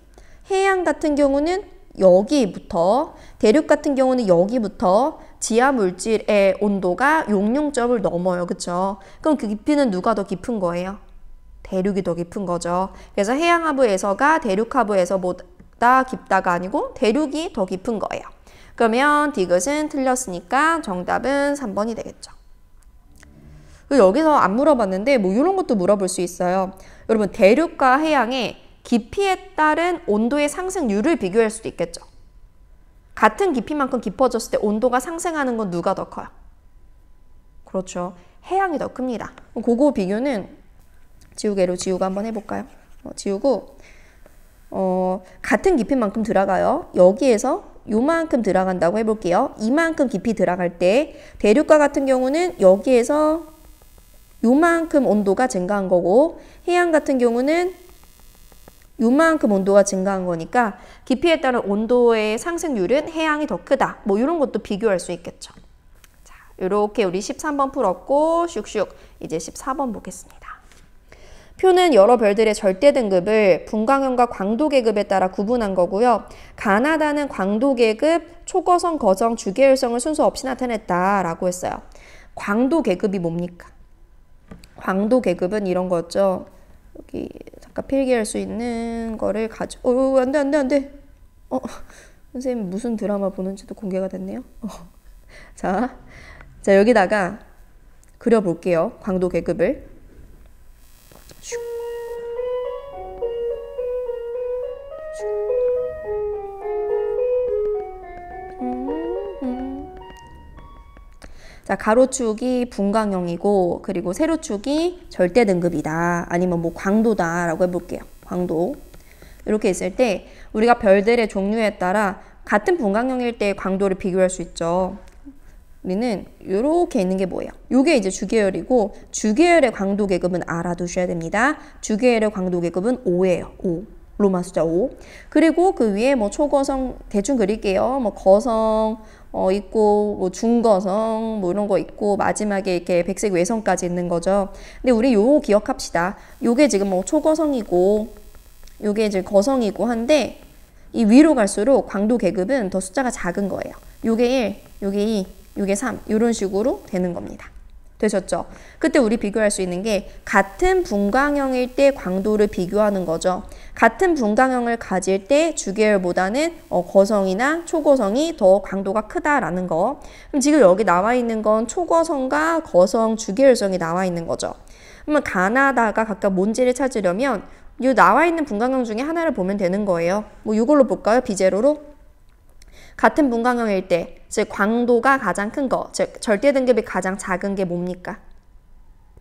해양 같은 경우는 여기부터, 대륙 같은 경우는 여기부터 지하 물질의 온도가 용융점을 넘어요. 그쵸? 그럼 그 깊이는 누가 더 깊은 거예요? 대륙이 더 깊은 거죠. 그래서 해양 하부에서가 대륙 하부에서보다 깊다가 아니고 대륙이 더 깊은 거예요. 그러면 디귿은 틀렸으니까 정답은 3번이 되겠죠. 여기서 안 물어봤는데 뭐 이런 것도 물어볼 수 있어요. 여러분 대륙과 해양의 깊이에 따른 온도의 상승률을 비교할 수도 있겠죠. 같은 깊이만큼 깊어졌을 때 온도가 상승하는 건 누가 더 커요? 그렇죠. 해양이 더 큽니다. 그거 비교는 지우개로 지우고 한번 해볼까요? 지우고 같은 깊이만큼 들어가요. 여기에서 요만큼 들어간다고 해볼게요. 이만큼 깊이 들어갈 때 대륙과 같은 경우는 여기에서 요만큼 온도가 증가한 거고 해양 같은 경우는 요만큼 온도가 증가한 거니까 깊이에 따른 온도의 상승률은 해양이 더 크다. 뭐 이런 것도 비교할 수 있겠죠. 자, 이렇게 우리 13번 풀었고 슉슉 이제 14번 보겠습니다. 표는 여러 별들의 절대 등급을 분광형과 광도 계급에 따라 구분한 거고요. 가나다는 광도 계급, 초거성, 거성, 주계열성을 순서 없이 나타냈다라고 했어요. 광도 계급이 뭡니까? 광도 계급은 이런 거였죠. 여기 잠깐 필기할 수 있는 거를 안돼. 선생님 무슨 드라마 보는지도 공개가 됐네요. 자, 여기다가 그려볼게요. 광도 계급을. 자, 가로축이 분광형이고 그리고 세로축이 절대 등급이다. 아니면 뭐 광도다라고 해볼게요. 광도. 이렇게 있을 때 우리가 별들의 종류에 따라 같은 분광형일 때 광도를 비교할 수 있죠. 우리는 이렇게 있는 게 뭐예요? 이게 이제 주계열이고 주계열의 광도 계급은 알아두셔야 됩니다. 주계열의 광도 계급은 5예요. 5. 로마 숫자 5. 그리고 그 위에 뭐 초거성 대충 그릴게요. 뭐 거성 있고 뭐 중거성 뭐 이런 거 있고 마지막에 이렇게 백색 외성까지 있는 거죠. 근데 우리 요거 기억합시다. 요게 지금 뭐 초거성이고 요게 이제 거성이고 한데 이 위로 갈수록 광도 계급은 더 숫자가 작은 거예요. 요게 1, 요게 2, 요게 3 이런 식으로 되는 겁니다. 되셨죠? 그때 우리 비교할 수 있는 게 같은 분광형일 때 광도를 비교하는 거죠. 같은 분광형을 가질 때 주계열보다는 거성이나 초거성이 더 광도가 크다라는 거. 그럼 지금 여기 나와 있는 건 초거성과 거성, 주계열성이 나와 있는 거죠. 그러면 가나다가 각각 뭔지를 찾으려면 이 나와 있는 분광형 중에 하나를 보면 되는 거예요. 뭐 이걸로 볼까요? 비제로로? 같은 분광형일 때, 즉 광도가 가장 큰 거, 즉 절대 등급이 가장 작은 게 뭡니까?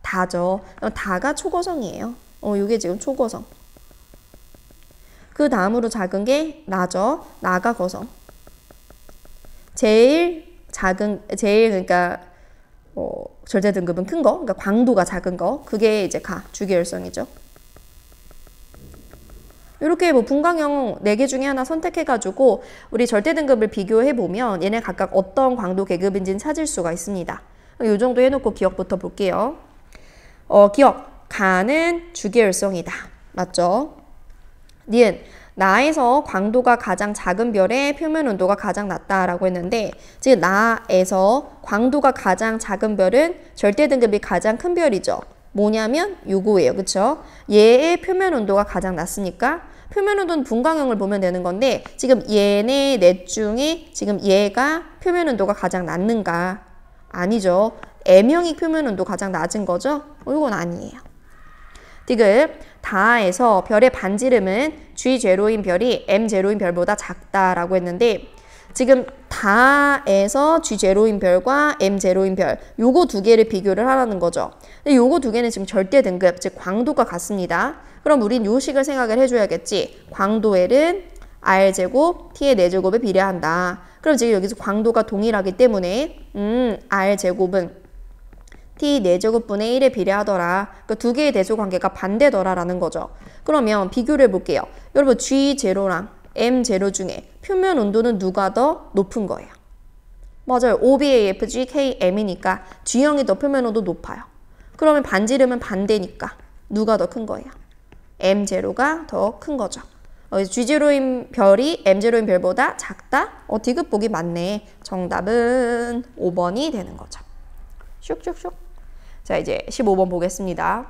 다죠. 다가 초거성이에요. 이게 지금 초거성. 그 다음으로 작은 게 나죠. 나가 거성. 제일 그러니까 절대 등급은 큰 거, 그러니까 광도가 작은 거, 그게 이제 주계열성이죠. 이렇게 뭐 분광형 4개 중에 하나 선택해가지고 우리 절대 등급을 비교해보면 얘네 각각 어떤 광도 계급인지는 찾을 수가 있습니다. 이 정도 해놓고 기억부터 볼게요. 기억. 가는 주계열성이다. 맞죠? 니은. 나에서 광도가 가장 작은 별의 표면 온도가 가장 낮다라고 했는데 즉 나에서 광도가 가장 작은 별은 절대 등급이 가장 큰 별이죠. 뭐냐면 요거예요. 그쵸? 얘의 표면 온도가 가장 낮으니까 표면 온도는 분광형을 보면 되는 건데 지금 얘네 넷 중에 지금 얘가 표면 온도가 가장 낮는가? 아니죠. M형이 표면 온도 가장 낮은 거죠? 이건 아니에요. 디귿. 다에서 별의 반지름은 G0인 별이 M0인 별보다 작다라고 했는데 지금 다에서 G0인 별과 M0인 별 요거 두 개를 비교를 하라는 거죠. 근데 요거 두 개는 지금 절대 등급, 즉 광도가 같습니다. 그럼 우린 요 식을 생각을 해줘야겠지. 광도L은 R제곱 T의 4제곱에 비례한다. 그럼 지금 여기서 광도가 동일하기 때문에 R제곱은 T 4제곱분의 1에 비례하더라. 그 두 개의 대소관계가 반대더라라는 거죠. 그러면 비교를 해볼게요. 여러분 G0랑 M0 중에 표면 온도는 누가 더 높은 거예요? 맞아요. OBAFG KM이니까 G형이 더 표면 온도 높아요. 그러면 반지름은 반대니까 누가 더 큰 거예요? M0가 더 큰 거죠. G0인 별이 M0인 별보다 작다? 디귿 보기 맞네. 정답은 5번이 되는 거죠. 슉슉슉. 자, 이제 15번 보겠습니다.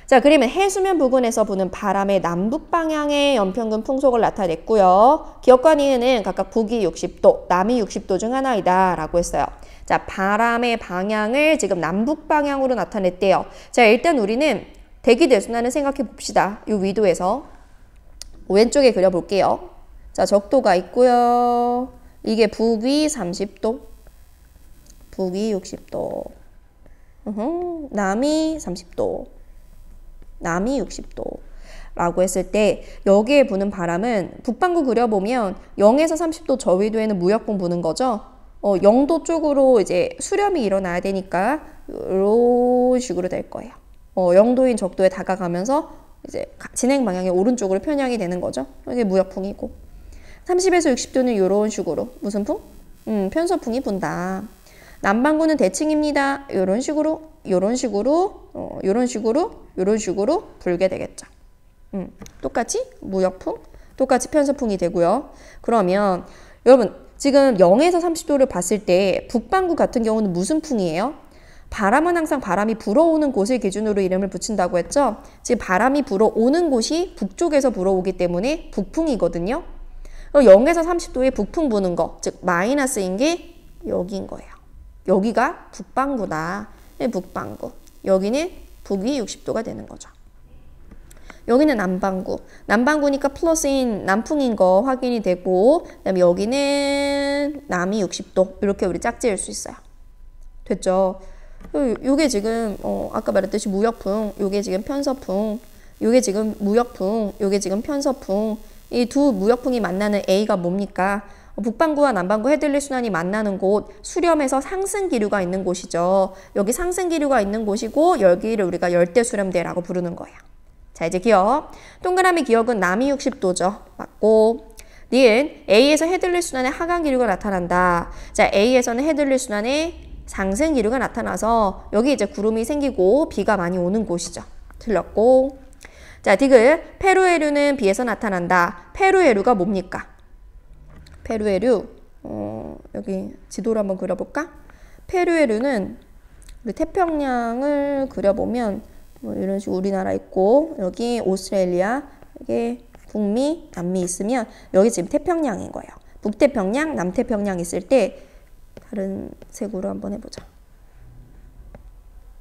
자, 그러면 해수면 부근에서 부는 바람의 남북 방향의 연평균 풍속을 나타냈고요. 기억과 니은은 각각 북위 60도, 남위 60도 중 하나이다 라고 했어요. 자, 바람의 방향을 지금 남북 방향으로 나타냈대요. 자, 일단 우리는 대기 대순환을 생각해 봅시다. 이 위도에서 왼쪽에 그려볼게요. 자, 적도가 있고요. 이게 북위 30도, 북위 60도, 남위 30도, 남위 60도 라고 했을 때 여기에 부는 바람은 북반구 그려보면 0에서 30도 저위도에는 무역풍 부는 거죠. 0도 쪽으로 이제 수렴이 일어나야 되니까 이런 식으로 될 거예요. 0도인 적도에 다가가면서 이제 진행 방향이 오른쪽으로 편향이 되는 거죠. 이게 무역풍이고 30에서 60도는 이런 식으로 무슨 풍? 편서풍이 분다. 남반구는 대칭입니다. 이런 식으로 불게 되겠죠. 똑같이 무역풍, 똑같이 편서풍이 되고요. 그러면 여러분 지금 0에서 30도를 봤을 때 북반구 같은 경우는 무슨 풍이에요? 바람은 항상 바람이 불어오는 곳을 기준으로 이름을 붙인다고 했죠. 지금 바람이 불어오는 곳이 북쪽에서 불어오기 때문에 북풍이거든요. 0에서 30도에 북풍 부는 거, 즉 마이너스인 게 여기인 거예요. 여기가 북반구다. 북반구. 여기는 북위 60도가 되는 거죠. 여기는 남반구. 남반구니까 플러스인 남풍인 거 확인이 되고 그다음에 여기는 남위 60도. 이렇게 우리 짝지을 수 있어요. 됐죠? 요게 지금 아까 말했듯이 무역풍, 요게 지금 편서풍, 요게 지금 무역풍, 요게 지금 편서풍. 이 두 무역풍이 만나는 A가 뭡니까? 북반구와 남반구 헤들리 순환이 만나는 곳, 수렴에서 상승 기류가 있는 곳이죠. 여기 상승 기류가 있는 곳이고 여기를 우리가 열대 수렴대라고 부르는 거예요. 자, 이제 기억. 동그라미 기억은 남위 60도죠. 맞고. 니은 A에서 헤들리 순환의 하강 기류가 나타난다. 자, A에서는 헤들리 순환의 상승 기류가 나타나서 여기 이제 구름이 생기고 비가 많이 오는 곳이죠. 틀렸고. 자, 디귿. 페루에류는 비에서 나타난다. 페루에류가 뭡니까? 페루에류, 여기 지도를 한번 그려볼까? 페루에류는 우리 태평양을 그려보면 뭐 이런 식으로 우리나라 있고 여기 오스트레일리아, 이게 북미, 남미 있으면 여기 지금 태평양인 거예요. 북태평양, 남태평양 있을 때 다른 색으로 한번 해보자.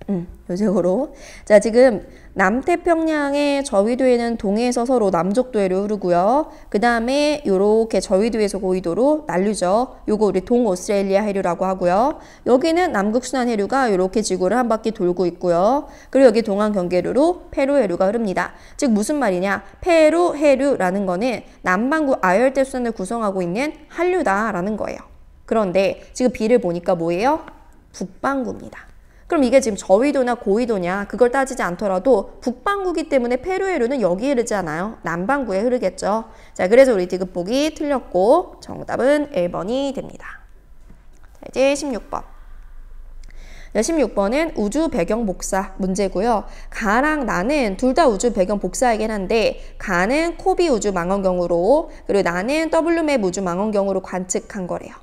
요 색으로. 자, 지금 남태평양의 저위도에는 동해에서 서로 남쪽도해로 흐르고요. 그 다음에 요렇게 저위도에서 고위도로 난류죠. 요거 우리 동오스트레일리아 해류라고 하고요. 여기는 남극순환 해류가 요렇게 지구를 한 바퀴 돌고 있고요. 그리고 여기 동안 경계류로 페루 해류가 흐릅니다. 즉 무슨 말이냐? 페루 해류라는 거는 남반구 아열대 수단을 구성하고 있는 한류다라는 거예요. 그런데 지금 비를 보니까 뭐예요? 북반구입니다. 그럼 이게 지금 저위도나 고위도냐 그걸 따지지 않더라도 북반구기 때문에 페루에류는 여기에 흐르지 않아요. 남반구에 흐르겠죠. 자, 그래서 우리 디귿 보기 틀렸고 정답은 1번이 됩니다. 자, 이제 16번. 16번은 우주 배경 복사 문제고요. 가랑 나는 둘 다 우주 배경 복사이긴 한데 가는 코비 우주 망원경으로 그리고 나는 WMAP 우주 망원경으로 관측한 거래요.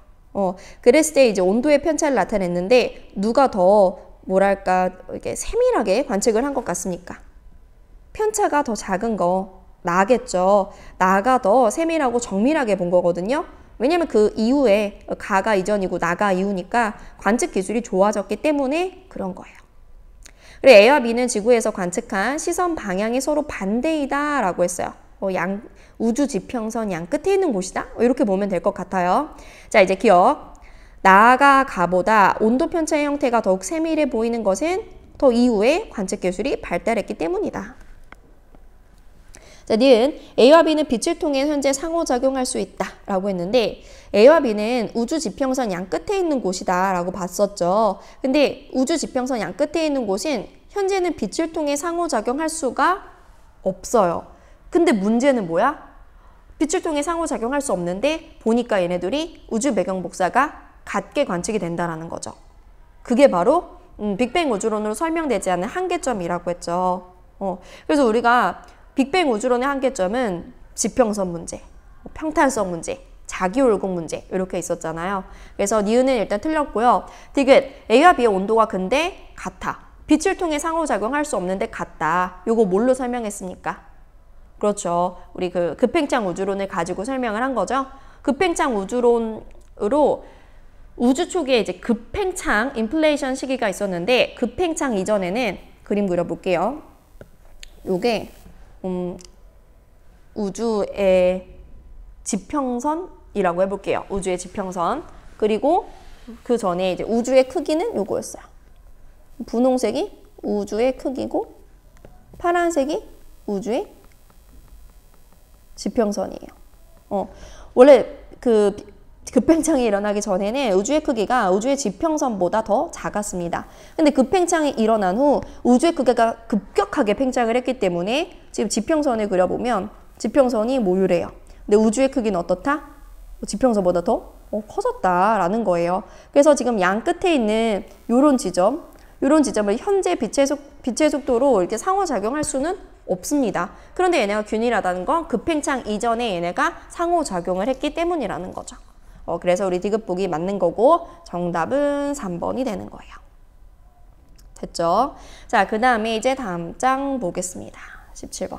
그랬을 때 이제 온도의 편차를 나타냈는데 누가 더 뭐랄까 이렇게 세밀하게 관측을 한 것 같습니까? 편차가 더 작은 거 나겠죠. 나가 더 세밀하고 정밀하게 본 거거든요. 왜냐면 그 이후에 가가 이전이고 나가 이후니까 관측 기술이 좋아졌기 때문에 그런 거예요. 그리고 A와 B는 지구에서 관측한 시선 방향이 서로 반대이다 라고 했어요. 우주 지평선 양 끝에 있는 곳이다? 이렇게 보면 될 것 같아요. 자, 이제 기억. 나가 가보다 온도 편차의 형태가 더욱 세밀해 보이는 것은 더 이후에 관측 기술이 발달했기 때문이다. 자, 니은 A와 B는 빛을 통해 현재 상호작용할 수 있다 라고 했는데 A와 B는 우주 지평선 양 끝에 있는 곳이다 라고 봤었죠. 근데 우주 지평선 양 끝에 있는 곳은 현재는 빛을 통해 상호작용할 수가 없어요. 근데 문제는 뭐야? 빛을 통해 상호작용할 수 없는데 보니까 얘네들이 우주 배경 복사가 같게 관측이 된다라는 거죠. 그게 바로 빅뱅 우주론으로 설명되지 않는 한계점이라고 했죠. 그래서 우리가 빅뱅 우주론의 한계점은 지평선 문제, 평탄성 문제, 자기올곡 문제 이렇게 있었잖아요. 그래서 니은은 일단 틀렸고요. 디귿, A와 B의 온도가 근데 같아. 빛을 통해 상호작용할 수 없는데 같다. 요거 뭘로 설명했습니까? 그렇죠. 우리 그 급팽창 우주론을 가지고 설명을 한 거죠. 급팽창 우주론으로 우주 초기에 이제 급팽창, 인플레이션 시기가 있었는데 급팽창 이전에는 그림 그려볼게요. 요게 우주의 지평선이라고 해볼게요. 우주의 지평선. 그리고 그 전에 이제 우주의 크기는 요거였어요. 분홍색이 우주의 크기고 파란색이 우주의 지평선이에요. 원래 그 급팽창이 일어나기 전에는 우주의 크기가 우주의 지평선보다 더 작았습니다. 근데 급팽창이 일어난 후 우주의 크기가 급격하게 팽창을 했기 때문에 지금 지평선을 그려보면 지평선이 모유래요. 근데 우주의 크기는 어떻다? 지평선보다 더 커졌다라는 거예요. 그래서 지금 양 끝에 있는 요런 지점을 현재 빛의 속도로 이렇게 상호작용할 수는 없습니다. 그런데 얘네가 균일하다는 건 급팽창 이전에 얘네가 상호작용을 했기 때문이라는 거죠. 그래서 우리 디귿복이 맞는 거고 정답은 3번이 되는 거예요. 됐죠? 자, 그 다음에 이제 다음 장 보겠습니다. 17번.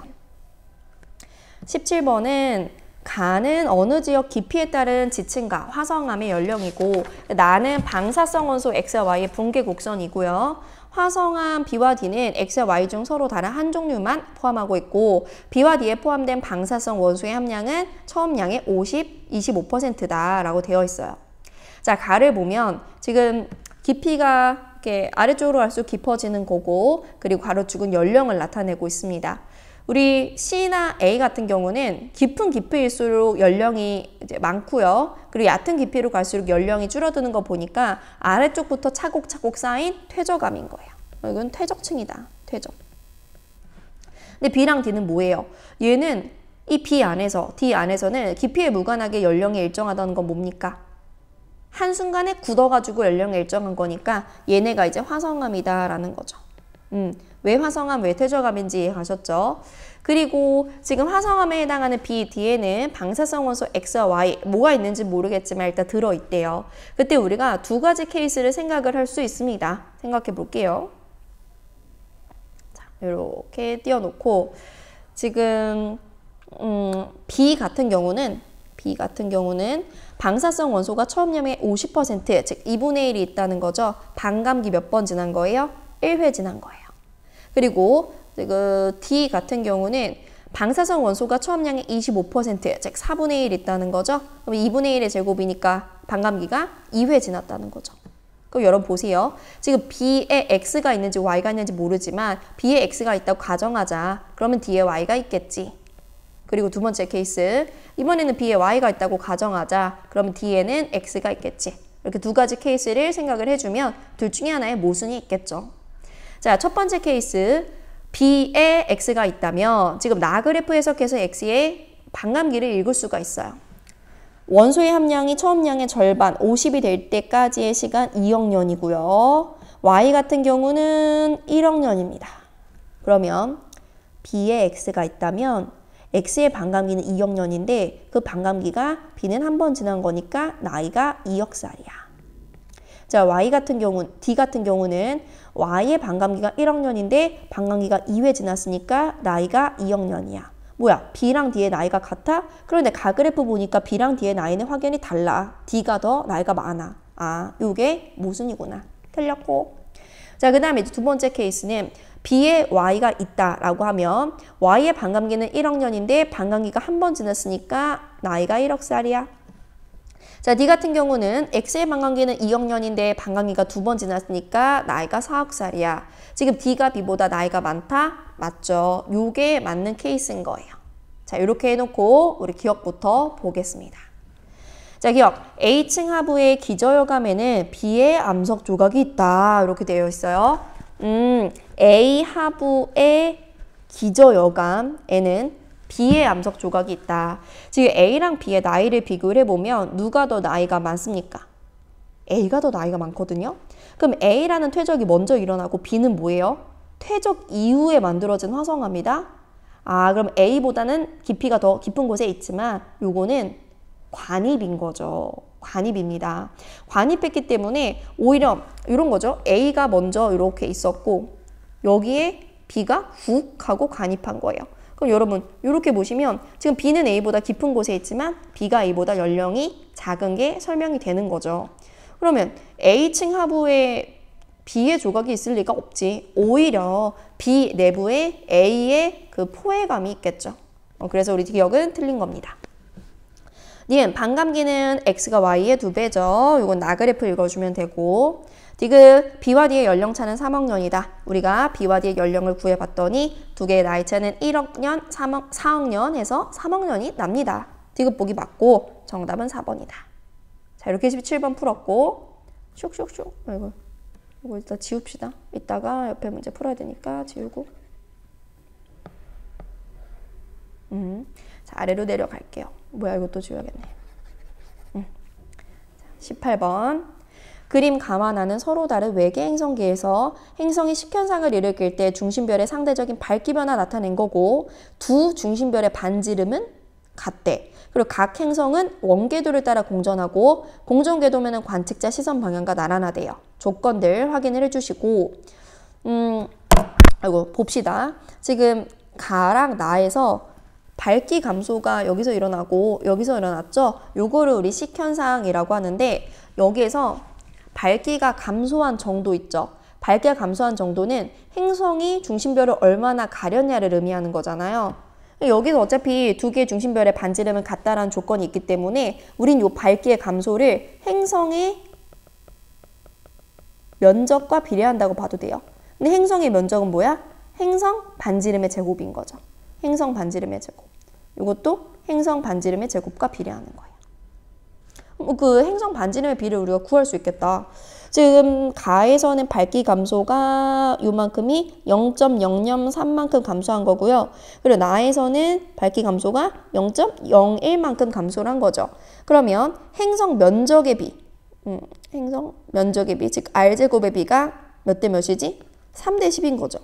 17번은 가는 어느 지역 깊이에 따른 지층과 화성암의 연령이고 나는 방사성 원소 X와 Y의 붕괴 곡선이고요. 화성암 B와 D는 X와 Y 중 서로 다른 한 종류만 포함하고 있고 B와 D에 포함된 방사성 원소의 함량은 처음 양의 25%다라고 되어 있어요. 자, 가를 보면 지금 깊이가 이렇게 아래쪽으로 갈수록 깊어지는 거고 그리고 가로축은 연령을 나타내고 있습니다. 우리 C나 A 같은 경우는 깊은 깊이일수록 연령이 이제 많고요. 그리고 얕은 깊이로 갈수록 연령이 줄어드는 거 보니까 아래쪽부터 차곡차곡 쌓인 퇴적암인 거예요. 이건 퇴적층이다. 퇴적. 근데 B랑 D는 뭐예요? 얘는 이 B 안에서, D 안에서는 깊이에 무관하게 연령이 일정하다는 건 뭡니까? 한순간에 굳어가지고 연령이 일정한 거니까 얘네가 이제 화성암이다라는 거죠. 왜 화성암, 왜 퇴적암인지 이해하셨죠? 그리고 지금 화성암에 해당하는 B, D에는 방사성 원소 X와 Y 뭐가 있는지 모르겠지만 일단 들어있대요. 그때 우리가 두 가지 케이스를 생각을 할 수 있습니다. 생각해 볼게요. 자, 이렇게 띄워놓고 지금 B 같은 경우는 방사성 원소가 처음염의 50%, 즉 2분의 1이 있다는 거죠. 반감기 몇 번 지난 거예요? 1회 지난 거예요. 그리고 그 D 같은 경우는 방사성 원소가 처음량의 25%, 즉 4분의 1 있다는 거죠. 그럼 2분의 1의 제곱이니까 반감기가 2회 지났다는 거죠. 그럼 여러분 보세요. 지금 B에 X가 있는지 Y가 있는지 모르지만 B에 X가 있다고 가정하자. 그러면 D에 Y가 있겠지. 그리고 두 번째 케이스. 이번에는 B에 Y가 있다고 가정하자. 그러면 D에는 X가 있겠지. 이렇게 두 가지 케이스를 생각을 해주면 둘 중에 하나에 모순이 있겠죠. 자, 첫 번째 케이스. B에 X가 있다면 지금 나그래프 해석해서 X의 반감기를 읽을 수가 있어요. 원소의 함량이 처음량의 절반, 50이 될 때까지의 시간 2억 년이고요. Y 같은 경우는 1억 년입니다. 그러면 B에 X가 있다면 X의 반감기는 2억 년인데 그 반감기가 B는 한 번 지난 거니까 나이가 2억 살이야. 자, D 같은 경우는 Y의 반감기가 1억 년인데 반감기가 2회 지났으니까 나이가 2억 년이야. 뭐야? B랑 D의 나이가 같아? 그런데 가그래프 보니까 B랑 D의 나이는 확연히 달라. D가 더 나이가 많아. 아, 요게 모순이구나. 틀렸고. 자, 그 다음에 두 번째 케이스는 B에 Y가 있다라고 하면 Y의 반감기는 1억 년인데 반감기가 한 번 지났으니까 나이가 1억 살이야. 자, D 같은 경우는 X의 반감기는 2억 년인데 반감기가 두 번 지났으니까 나이가 4억 살이야. 지금 D가 B보다 나이가 많다? 맞죠. 요게 맞는 케이스인 거예요. 자, 이렇게 해놓고 우리 기억부터 보겠습니다. 자, 기억. A층 하부의 기저여감에는 B의 암석 조각이 있다. 이렇게 되어 있어요. A 하부의 기저여감에는 B의 암석 조각이 있다. 지금 A랑 B의 나이를 비교를 해보면 누가 더 나이가 많습니까? A가 더 나이가 많거든요. 그럼 A라는 퇴적이 먼저 일어나고 B는 뭐예요? 퇴적 이후에 만들어진 화성암이다. 아, 그럼 A보다는 깊이가 더 깊은 곳에 있지만 요거는 관입인 거죠. 관입입니다. 관입했기 때문에 오히려 이런 거죠. A가 먼저 이렇게 있었고 여기에 B가 훅 하고 관입한 거예요. 그럼 여러분 이렇게 보시면 지금 B는 A보다 깊은 곳에 있지만 B가 A보다 연령이 작은 게 설명이 되는 거죠. 그러면 A층 하부에 B의 조각이 있을 리가 없지. 오히려 B 내부에 A의 그 포획감이 있겠죠. 그래서 우리 기억은 틀린 겁니다. 니은 반감기는 X가 Y의 2배죠. 이건 나그래프 읽어주면 되고 디귿 B와 D의 연령차는 3억 년이다. 우리가 B와 D의 연령을 구해봤더니 두 개의 나이차는 1억 년, 4억 년 해서 3억 년이 납니다. 디귿 보기 맞고 정답은 4번이다. 자, 이렇게 17번 풀었고 슉슉슉. 이거 일단 지웁시다. 이따가 옆에 문제 풀어야 되니까 지우고. 자, 아래로 내려갈게요. 뭐야, 이것도 지워야겠네. 18번. 그림 감안하는 서로 다른 외계 행성계에서 행성이 식현상을 일으킬 때 중심별의 상대적인 밝기 변화 나타낸 거고 두 중심별의 반지름은 같대. 그리고 각 행성은 원궤도를 따라 공전하고 공전궤도면은 관측자 시선 방향과 나란하대요. 조건들 확인을 해주시고 봅시다. 지금 가랑 나에서 밝기 감소가 여기서 일어나고 여기서 일어났죠? 요거를 우리 식현상이라고 하는데 여기에서 밝기가 감소한 정도 있죠? 밝기가 감소한 정도는 행성이 중심별을 얼마나 가렸냐를 의미하는 거잖아요. 여기서 어차피 두 개의 중심별의 반지름은 같다라는 조건이 있기 때문에 우린 요 밝기의 감소를 행성의 면적과 비례한다고 봐도 돼요. 근데 행성의 면적은 뭐야? 행성 반지름의 제곱인 거죠. 행성 반지름의 제곱. 이것도 행성 반지름의 제곱과 비례하는 거예요. 그 행성 반지름의 비를 우리가 구할 수 있겠다. 지금 가에서는 밝기 감소가 요만큼이 0.003만큼 감소한 거고요. 그리고 나에서는 밝기 감소가 0.01만큼 감소를 한 거죠. 그러면 행성 면적의 비, 행성 면적의 비, 즉 R제곱의 비가 몇 대 몇이지? 3대 10인 거죠.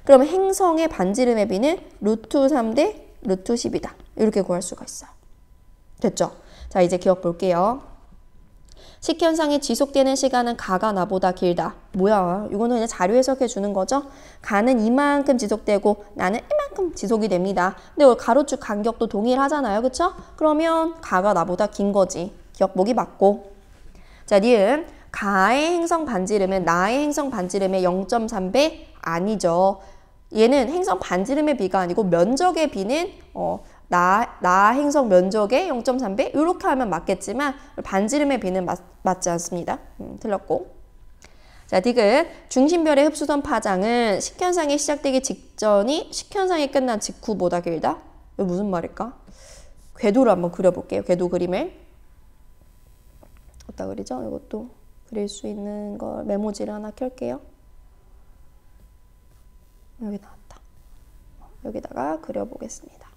그러면 행성의 반지름의 비는 루트 3대 루트 10이다. 이렇게 구할 수가 있어요. 됐죠? 자, 이제 기억 볼게요. 식현상이 지속되는 시간은 가가 나보다 길다. 뭐야? 이거는 그냥 자료 해석해 주는 거죠? 가는 이만큼 지속되고 나는 이만큼 지속이 됩니다. 근데 가로축 간격도 동일하잖아요. 그쵸? 그러면 가가 나보다 긴 거지. 기억 보기 맞고. 자, 니은 가의 행성 반지름은 나의 행성 반지름의 0.3배? 아니죠. 얘는 행성 반지름의 비가 아니고 면적의 비는 나 행성 면적의 0.3배? 이렇게 하면 맞겠지만 반지름의 비는 맞지 않습니다. 틀렸고. 자, 디귿 중심별의 흡수선 파장은 식현상이 시작되기 직전이 식현상이 끝난 직후보다 길다? 이거 무슨 말일까? 궤도를 한번 그려볼게요. 궤도 그림을. 어디다 그리죠? 이것도 그릴 수 있는 걸 메모지를 하나 켤게요. 여기 나왔다. 여기다가 그려보겠습니다.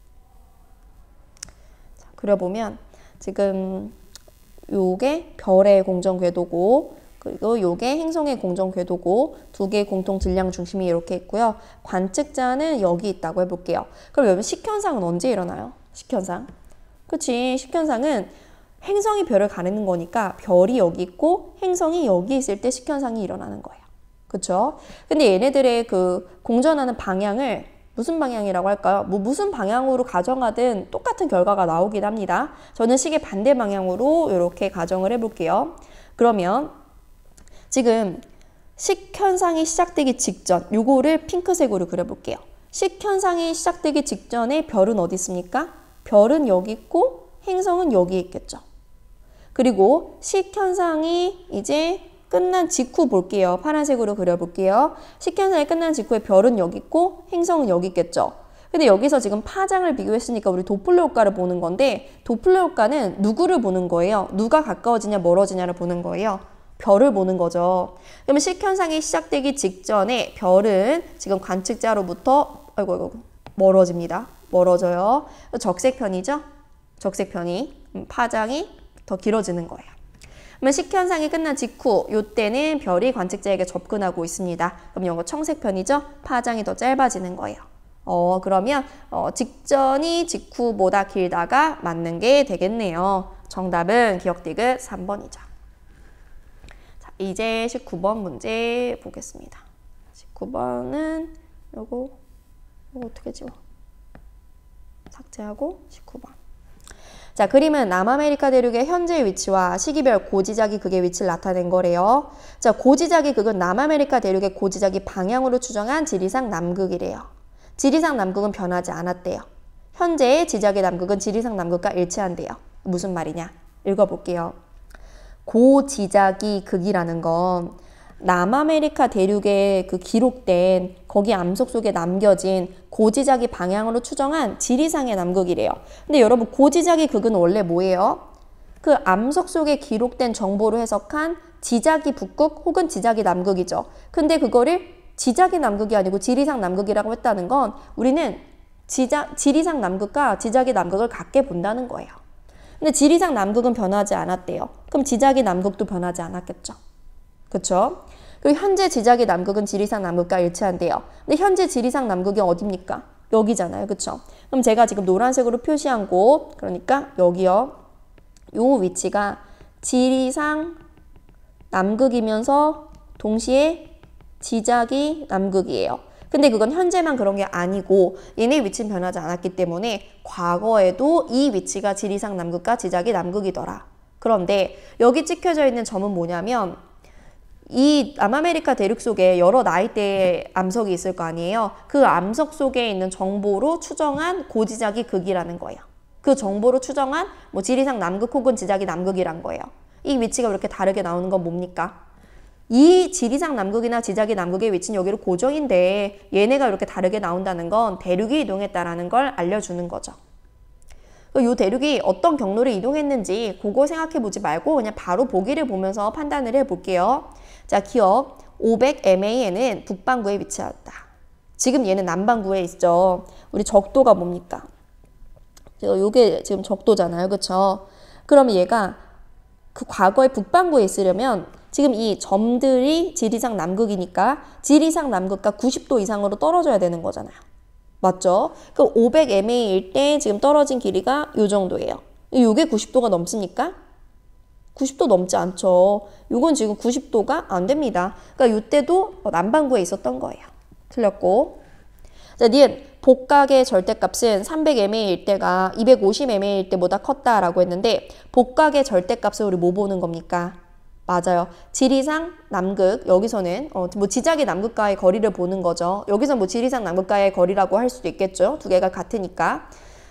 자, 그려보면 지금 요게 별의 공전 궤도고 그리고 요게 행성의 공전 궤도고 두 개의 공통 질량 중심이 이렇게 있고요. 관측자는 여기 있다고 해볼게요. 그럼 여러분 식현상은 언제 일어나요? 식현상. 그치? 식현상은 행성이 별을 가르는 거니까 별이 여기 있고 행성이 여기 있을 때 식현상이 일어나는 거예요. 그쵸? 근데 얘네들의 그 공전하는 방향을 무슨 방향이라고 할까요? 무슨 방향으로 가정하든 똑같은 결과가 나오긴 합니다. 저는 식의 반대 방향으로 이렇게 가정을 해볼게요. 그러면 지금 식현상이 시작되기 직전, 요거를 핑크색으로 그려볼게요. 식현상이 시작되기 직전에 별은 어디 있습니까? 별은 여기 있고 행성은 여기 있겠죠. 그리고 식현상이 이제 끝난 직후 볼게요. 파란색으로 그려볼게요. 식현상이 끝난 직후에 별은 여기 있고 행성은 여기 있겠죠. 근데 여기서 지금 파장을 비교했으니까 우리 도플러 효과를 보는 건데 도플러 효과는 누구를 보는 거예요? 누가 가까워지냐 멀어지냐를 보는 거예요. 별을 보는 거죠. 그러면 식현상이 시작되기 직전에 별은 지금 관측자로부터 아이고 멀어집니다. 멀어져요. 적색편이죠. 적색편이 파장이 더 길어지는 거예요. 그러면 식현상이 끝난 직후 요때는 별이 관측자에게 접근하고 있습니다. 그럼 이거 청색편이죠? 파장이 더 짧아지는 거예요. 그러면 직전이 직후보다 길다가 맞는 게 되겠네요. 정답은 기억디귿 3번이죠. 자, 이제 19번 문제 보겠습니다. 19번은 요거 어떻게 지워? 삭제하고 19번. 자, 그림은 남아메리카 대륙의 현재 위치와 시기별 고지자기 극의 위치를 나타낸 거래요. 자, 고지자기 극은 남아메리카 대륙의 고지자기 방향으로 추정한 지리상 남극이래요. 지리상 남극은 변하지 않았대요. 현재의 지자기 남극은 지리상 남극과 일치한대요. 무슨 말이냐? 읽어볼게요. 고지자기 극이라는 건 남아메리카 대륙에 그 기록된 거기 암석 속에 남겨진 고지자기 방향으로 추정한 지리상의 남극이래요. 근데 여러분 고지자기 극은 원래 뭐예요? 그 암석 속에 기록된 정보로 해석한 지자기 북극 혹은 지자기 남극이죠. 근데 그거를 지자기 남극이 아니고 지리상 남극이라고 했다는 건 우리는 지리상 남극과 지자기 남극을 같게 본다는 거예요. 근데 지리상 남극은 변하지 않았대요. 그럼 지자기 남극도 변하지 않았겠죠. 그쵸? 그리고 현재 지자기 남극은 지리상 남극과 일치한대요. 근데 현재 지리상 남극이 어디입니까? 여기잖아요. 그쵸? 그럼 제가 지금 노란색으로 표시한 곳, 그러니까 여기요. 요 위치가 지리상 남극이면서 동시에 지자기 남극이에요. 근데 그건 현재만 그런 게 아니고 얘네 위치는 변하지 않았기 때문에 과거에도 이 위치가 지리상 남극과 지자기 남극이더라. 그런데 여기 찍혀져 있는 점은 뭐냐면 이 남아메리카 대륙 속에 여러 나이대의 암석이 있을 거 아니에요. 그 암석 속에 있는 정보로 추정한 고지자기 극이라는 거예요. 그 정보로 추정한 뭐 지리상 남극 혹은 지자기 남극이란 거예요. 이 위치가 이렇게 다르게 나오는 건 뭡니까? 이 지리상 남극이나 지자기 남극의 위치는 여기로 고정인데 얘네가 이렇게 다르게 나온다는 건 대륙이 이동했다라는 걸 알려주는 거죠. 이 대륙이 어떤 경로를 이동했는지 그거 생각해보지 말고 그냥 바로 보기를 보면서 판단을 해볼게요. 자, 기억 500MA에는 북반구에 위치하였다. 지금 얘는 남반구에 있죠. 우리 적도가 뭡니까? 요게 지금 적도잖아요. 그쵸? 그러면 얘가 그 과거의 북반구에 있으려면 지금 이 점들이 지리상 남극이니까 지리상 남극과 90도 이상으로 떨어져야 되는 거잖아요. 맞죠? 그 500MA일 때 지금 떨어진 길이가 요 정도예요. 요게 90도가 넘습니까? 90도 넘지 않죠. 요건 지금 90도가 안 됩니다. 그러니까 요때도 남반구에 있었던 거예요. 틀렸고. 자, 니은 복각의 절대값은 300MA일 때가 250MA일 때보다 컸다라고 했는데 복각의 절대값을 우리 뭐 보는 겁니까? 맞아요. 지리상 남극, 여기서는 뭐 지자기 남극과의 거리를 보는 거죠. 여기서 뭐 지리상 남극과의 거리라고 할 수도 있겠죠. 두 개가 같으니까.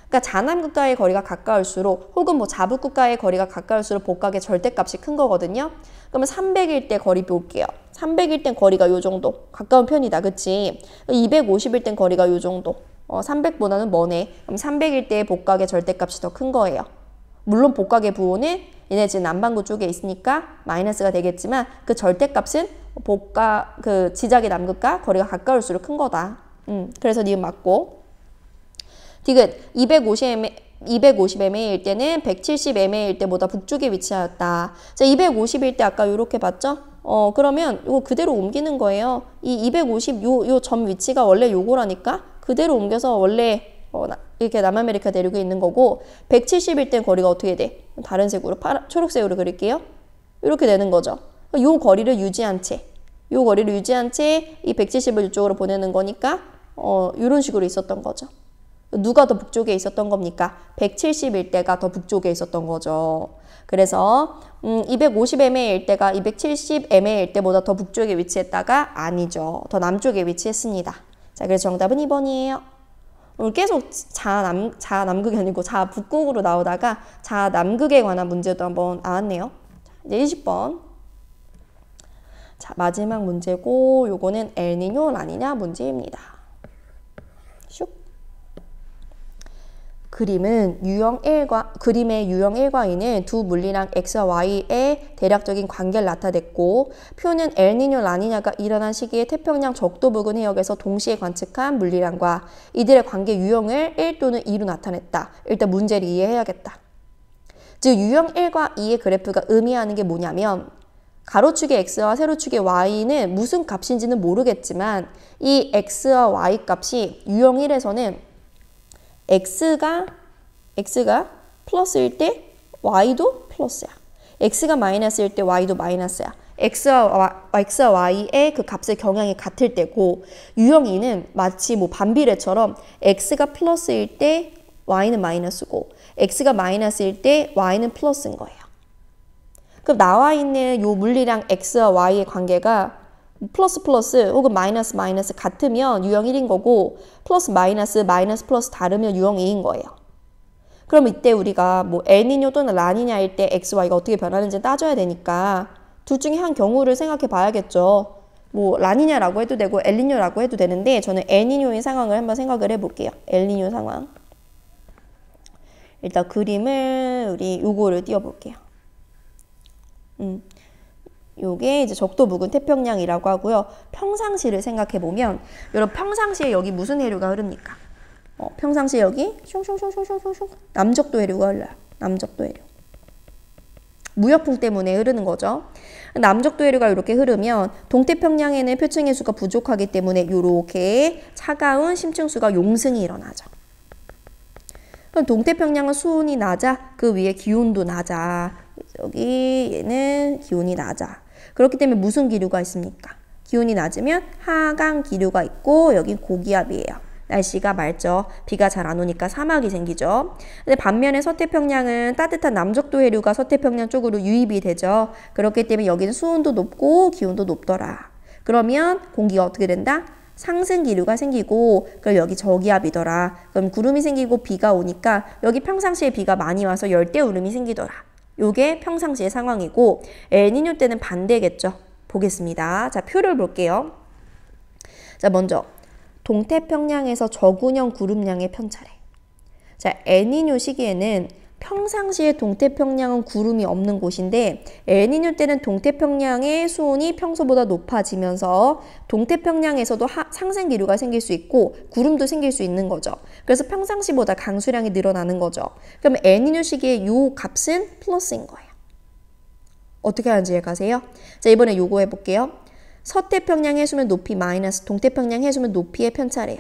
그러니까 자남극과의 거리가 가까울수록 혹은 뭐 자북극과의 거리가 가까울수록 복각의 절대값이 큰 거거든요. 그러면 300일 때 거리 볼게요. 300일 땐 거리가 요 정도. 가까운 편이다. 그치? 250일 땐 거리가 요 정도. 300보다는 머네. 그럼 300일 때의 복각의 절대값이 더 큰 거예요. 물론 복각의 부호는 얘네 지금 남반구 쪽에 있으니까 마이너스가 되겠지만 그 절대값은 그 지자기 남극과 거리가 가까울수록 큰 거다. 그래서 니은 맞고. 디귿 250MA일 때는 170MA일 때보다 북쪽에 위치하였다. 자, 250일 때 아까 이렇게 봤죠? 그러면 이거 그대로 옮기는 거예요. 이 250 요 점 위치가 원래 요거라니까 그대로 옮겨서 원래 이렇게 남아메리카 대륙에 있는 거고 170일 때 거리가 어떻게 돼? 다른 색으로 초록색으로 그릴게요. 이렇게 되는 거죠. 요 거리를 유지한 채 이 170을 이쪽으로 보내는 거니까 이런 식으로 있었던 거죠. 누가 더 북쪽에 있었던 겁니까? 170일 때가 더 북쪽에 있었던 거죠. 그래서 250MA일 때가 270MA일 때보다 더 북쪽에 위치했다가 아니죠. 더 남쪽에 위치했습니다. 자, 그래서 정답은 2번이에요. 오늘 계속 자남극이 아니고 자북극으로 나오다가 자남극에 관한 문제도 한번 나왔네요. 자, 이제 20번. 자, 마지막 문제고 요거는 엘니뇨 라니냐 문제입니다. 슉. 그림의 유형 1과 2는 두 물리량 X와 Y의 대략적인 관계를 나타냈고 표는 엘니뇨 라니냐가 일어난 시기에 태평양 적도 부근 해역에서 동시에 관측한 물리량과 이들의 관계 유형을 1 또는 2로 나타냈다. 일단 문제를 이해해야겠다. 즉 유형 1과 2의 그래프가 의미하는 게 뭐냐면 가로축의 x와 세로축의 y는 무슨 값인지는 모르겠지만 이 x와 y 값이 유형 1에서는 x가 플러스일 때 y도 플러스야. x가 마이너스일 때 y도 마이너스야. x와 y의 그 값의 경향이 같을 때고 유형 2는 마치 뭐 반비례처럼 x가 플러스일 때 y는 마이너스고 x가 마이너스일 때 y는 플러스인 거예요. 그럼 나와 있는 요 물리량 x와 y의 관계가 플러스 혹은 마이너스 같으면 유형 1인 거고 플러스 마이너스 플러스 다르면 유형 2인 거예요. 그럼 이때 우리가 뭐 엘니뇨 또는 라니냐일 때 x, y가 어떻게 변하는지 따져야 되니까 둘 중에 한 경우를 생각해 봐야겠죠. 뭐 라니냐라고 해도 되고 엘니뇨라고 해도 되는데 저는 엘니뇨의 상황을 한번 생각을 해볼게요. 엘니뇨 상황. 일단 그림을 우리 요거를 띄워볼게요. 요게 이제 적도 묵은 태평양이라고 하고요. 평상시를 생각해 보면 여러분 평상시에 여기 무슨 해류가 흐릅니까? 평상시에 여기 슝슝슝슝슝슝 남적도 해류가 흘러요. 남적도 해류. 무역풍 때문에 흐르는 거죠. 남적도 해류가 이렇게 흐르면 동태평양에는 표층의 수가 부족하기 때문에 이렇게 차가운 심층수가 용승이 일어나죠. 그럼 동태평양은 수온이 낮아. 그 위에 기온도 낮아. 여기 얘는 기온이 낮아. 그렇기 때문에 무슨 기류가 있습니까? 기온이 낮으면 하강 기류가 있고 여긴 고기압이에요. 날씨가 맑죠. 비가 잘 안 오니까 사막이 생기죠. 근데 반면에 서태평양은 따뜻한 남적도 해류가 서태평양 쪽으로 유입이 되죠. 그렇기 때문에 여기는 수온도 높고 기온도 높더라. 그러면 공기가 어떻게 된다? 상승 기류가 생기고 그럼 여기 저기압이더라. 그럼 구름이 생기고 비가 오니까 여기 평상시에 비가 많이 와서 열대우림이 생기더라. 요게 평상시의 상황이고 엘니뇨 때는 반대겠죠. 보겠습니다. 자, 표를 볼게요. 자, 먼저 동태평양에서 저군형 구름량의 편차래. 자, 엘니뇨 시기에는 평상시에 동태평양은 구름이 없는 곳인데 엘니뇨 때는 동태평양의 수온이 평소보다 높아지면서 동태평양에서도 상승 기류가 생길 수 있고 구름도 생길 수 있는 거죠. 그래서 평상시보다 강수량이 늘어나는 거죠. 그럼 엘니뇨 시기에 요 값은 플러스인 거예요. 어떻게 하는지 이해가세요? 자, 이번에 요거 해볼게요. 서태평양 해수면 높이 마이너스 동태평양 해수면 높이의 편차래요.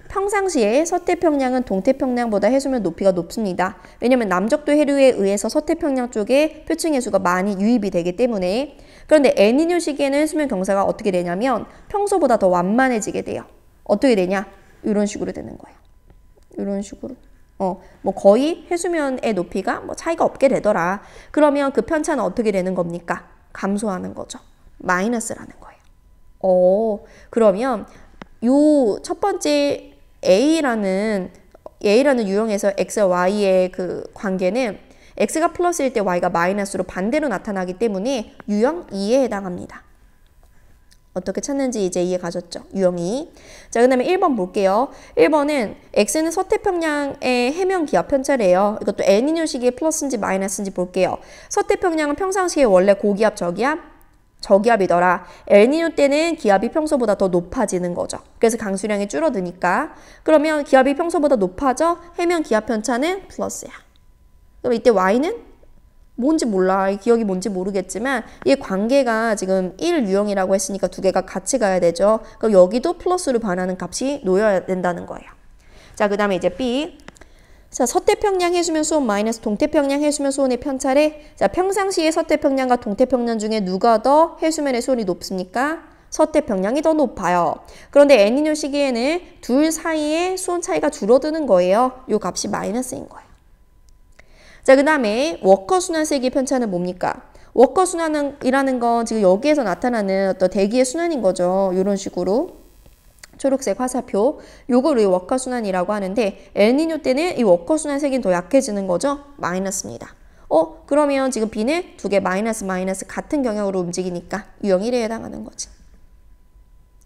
평상시에 서태평양은 동태평양보다 해수면 높이가 높습니다. 왜냐하면 남적도 해류에 의해서 서태평양 쪽에 표층 해수가 많이 유입이 되기 때문에. 그런데 엘니뇨 시기에는 해수면 경사가 어떻게 되냐면 평소보다 더 완만해지게 돼요. 어떻게 되냐? 이런 식으로 되는 거예요. 이런 식으로. 뭐 거의 해수면의 높이가 뭐 차이가 없게 되더라. 그러면 그 편차는 어떻게 되는 겁니까? 감소하는 거죠. 마이너스라는 거예요. 그러면 요 첫 번째 A라는 유형에서 X와 Y의 그 관계는 X가 플러스일 때 Y가 마이너스로 반대로 나타나기 때문에 유형 2에 해당합니다. 어떻게 찾는지 이제 이해 가셨죠? 유형 2. 자, 그 다음에 1번 볼게요. 1번은 X는 서태평양의 해면 기압 편차래요. 이것도 엘니뇨 시기에 플러스인지 마이너스인지 볼게요. 서태평양은 평상시에 원래 고기압, 저기압이더라. 엘니뇨 때는 기압이 평소보다 더 높아지는 거죠. 그래서 강수량이 줄어드니까. 그러면 기압이 평소보다 높아져 해면 기압 편차는 플러스야. 그럼 이때 Y는 뭔지 몰라. 이 기억이 뭔지 모르겠지만 이 관계가 지금 1유형이라고 했으니까 두 개가 같이 가야 되죠. 그럼 여기도 플러스로 반하는 값이 놓여야 된다는 거예요. 자, 그 다음에 이제 B. 자, 서태평양 해수면 수온 마이너스 동태평양 해수면 수온의 편차래. 자, 평상시에 서태평양과 동태평양 중에 누가 더 해수면의 수온이 높습니까? 서태평양이 더 높아요. 그런데 엘니뇨 시기에는 둘 사이의 수온 차이가 줄어드는 거예요. 요 값이 마이너스인 거예요. 자, 그 다음에 워커 순환 세기의 편차는 뭡니까? 워커 순환이라는 건 지금 여기에서 나타나는 어떤 대기의 순환인 거죠. 이런 식으로. 초록색 화살표. 요거를 워커 순환이라고 하는데 엘니뇨 때는 이 워커 순환 세기는 더 약해지는 거죠. 마이너스입니다. 그러면 지금 B는 두 개 마이너스 같은 경향으로 움직이니까 유형 1에 해당하는 거지.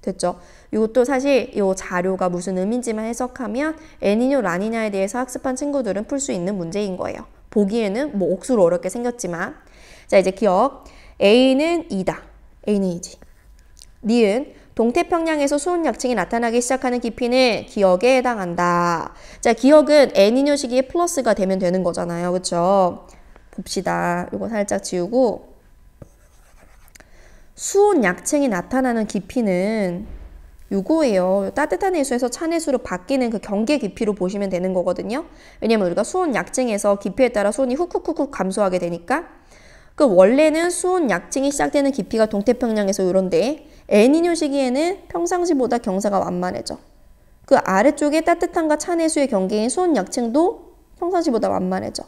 됐죠? 이것도 사실 이 자료가 무슨 의미인지만 해석하면 엘니뇨, 라니냐에 대해서 학습한 친구들은 풀 수 있는 문제인 거예요. 보기에는 뭐 억수로 어렵게 생겼지만. 자, 이제 기억. A는 2다. A는 2지. 니은 동태평양에서 수온 약층이 나타나기 시작하는 깊이는 기억에 해당한다. 자, 기억은 엘니뇨 시기에 플러스가 되면 되는 거잖아요. 그렇죠? 봅시다. 이거 살짝 지우고 수온 약층이 나타나는 깊이는 요거예요. 따뜻한 해수에서 찬 해수로 바뀌는 그 경계 깊이로 보시면 되는 거거든요. 왜냐면 우리가 수온 약층에서 깊이에 따라 수온이 훅훅훅 감소하게 되니까. 그 원래는 수온 약층이 시작되는 깊이가 동태평양에서 요런데 엘니뇨 시기에는 평상시보다 경사가 완만해져. 그 아래쪽에 따뜻함과 찬 해수의 경계인 수온 약층도 평상시보다 완만해져.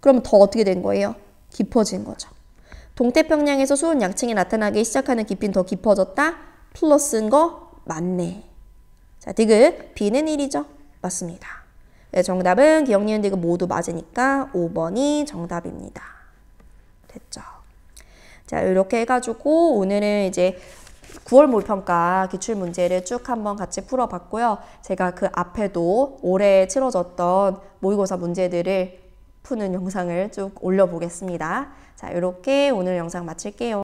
그러면 더 어떻게 된 거예요? 깊어진 거죠. 동태평양에서 수온 약층이 나타나기 시작하는 깊이는 더 깊어졌다. 플러스인 거 맞네. 자, 디귿 B는 1이죠. 맞습니다. 네, 정답은 기억, 니은, 디귿 모두 맞으니까 5번이 정답입니다. 됐죠. 자, 이렇게 해가지고 오늘은 이제 9월 모의평가 기출문제를 쭉 한번 같이 풀어봤고요. 제가 그 앞에도 올해 치러졌던 모의고사 문제들을 푸는 영상을 쭉 올려보겠습니다. 자, 이렇게 오늘 영상 마칠게요.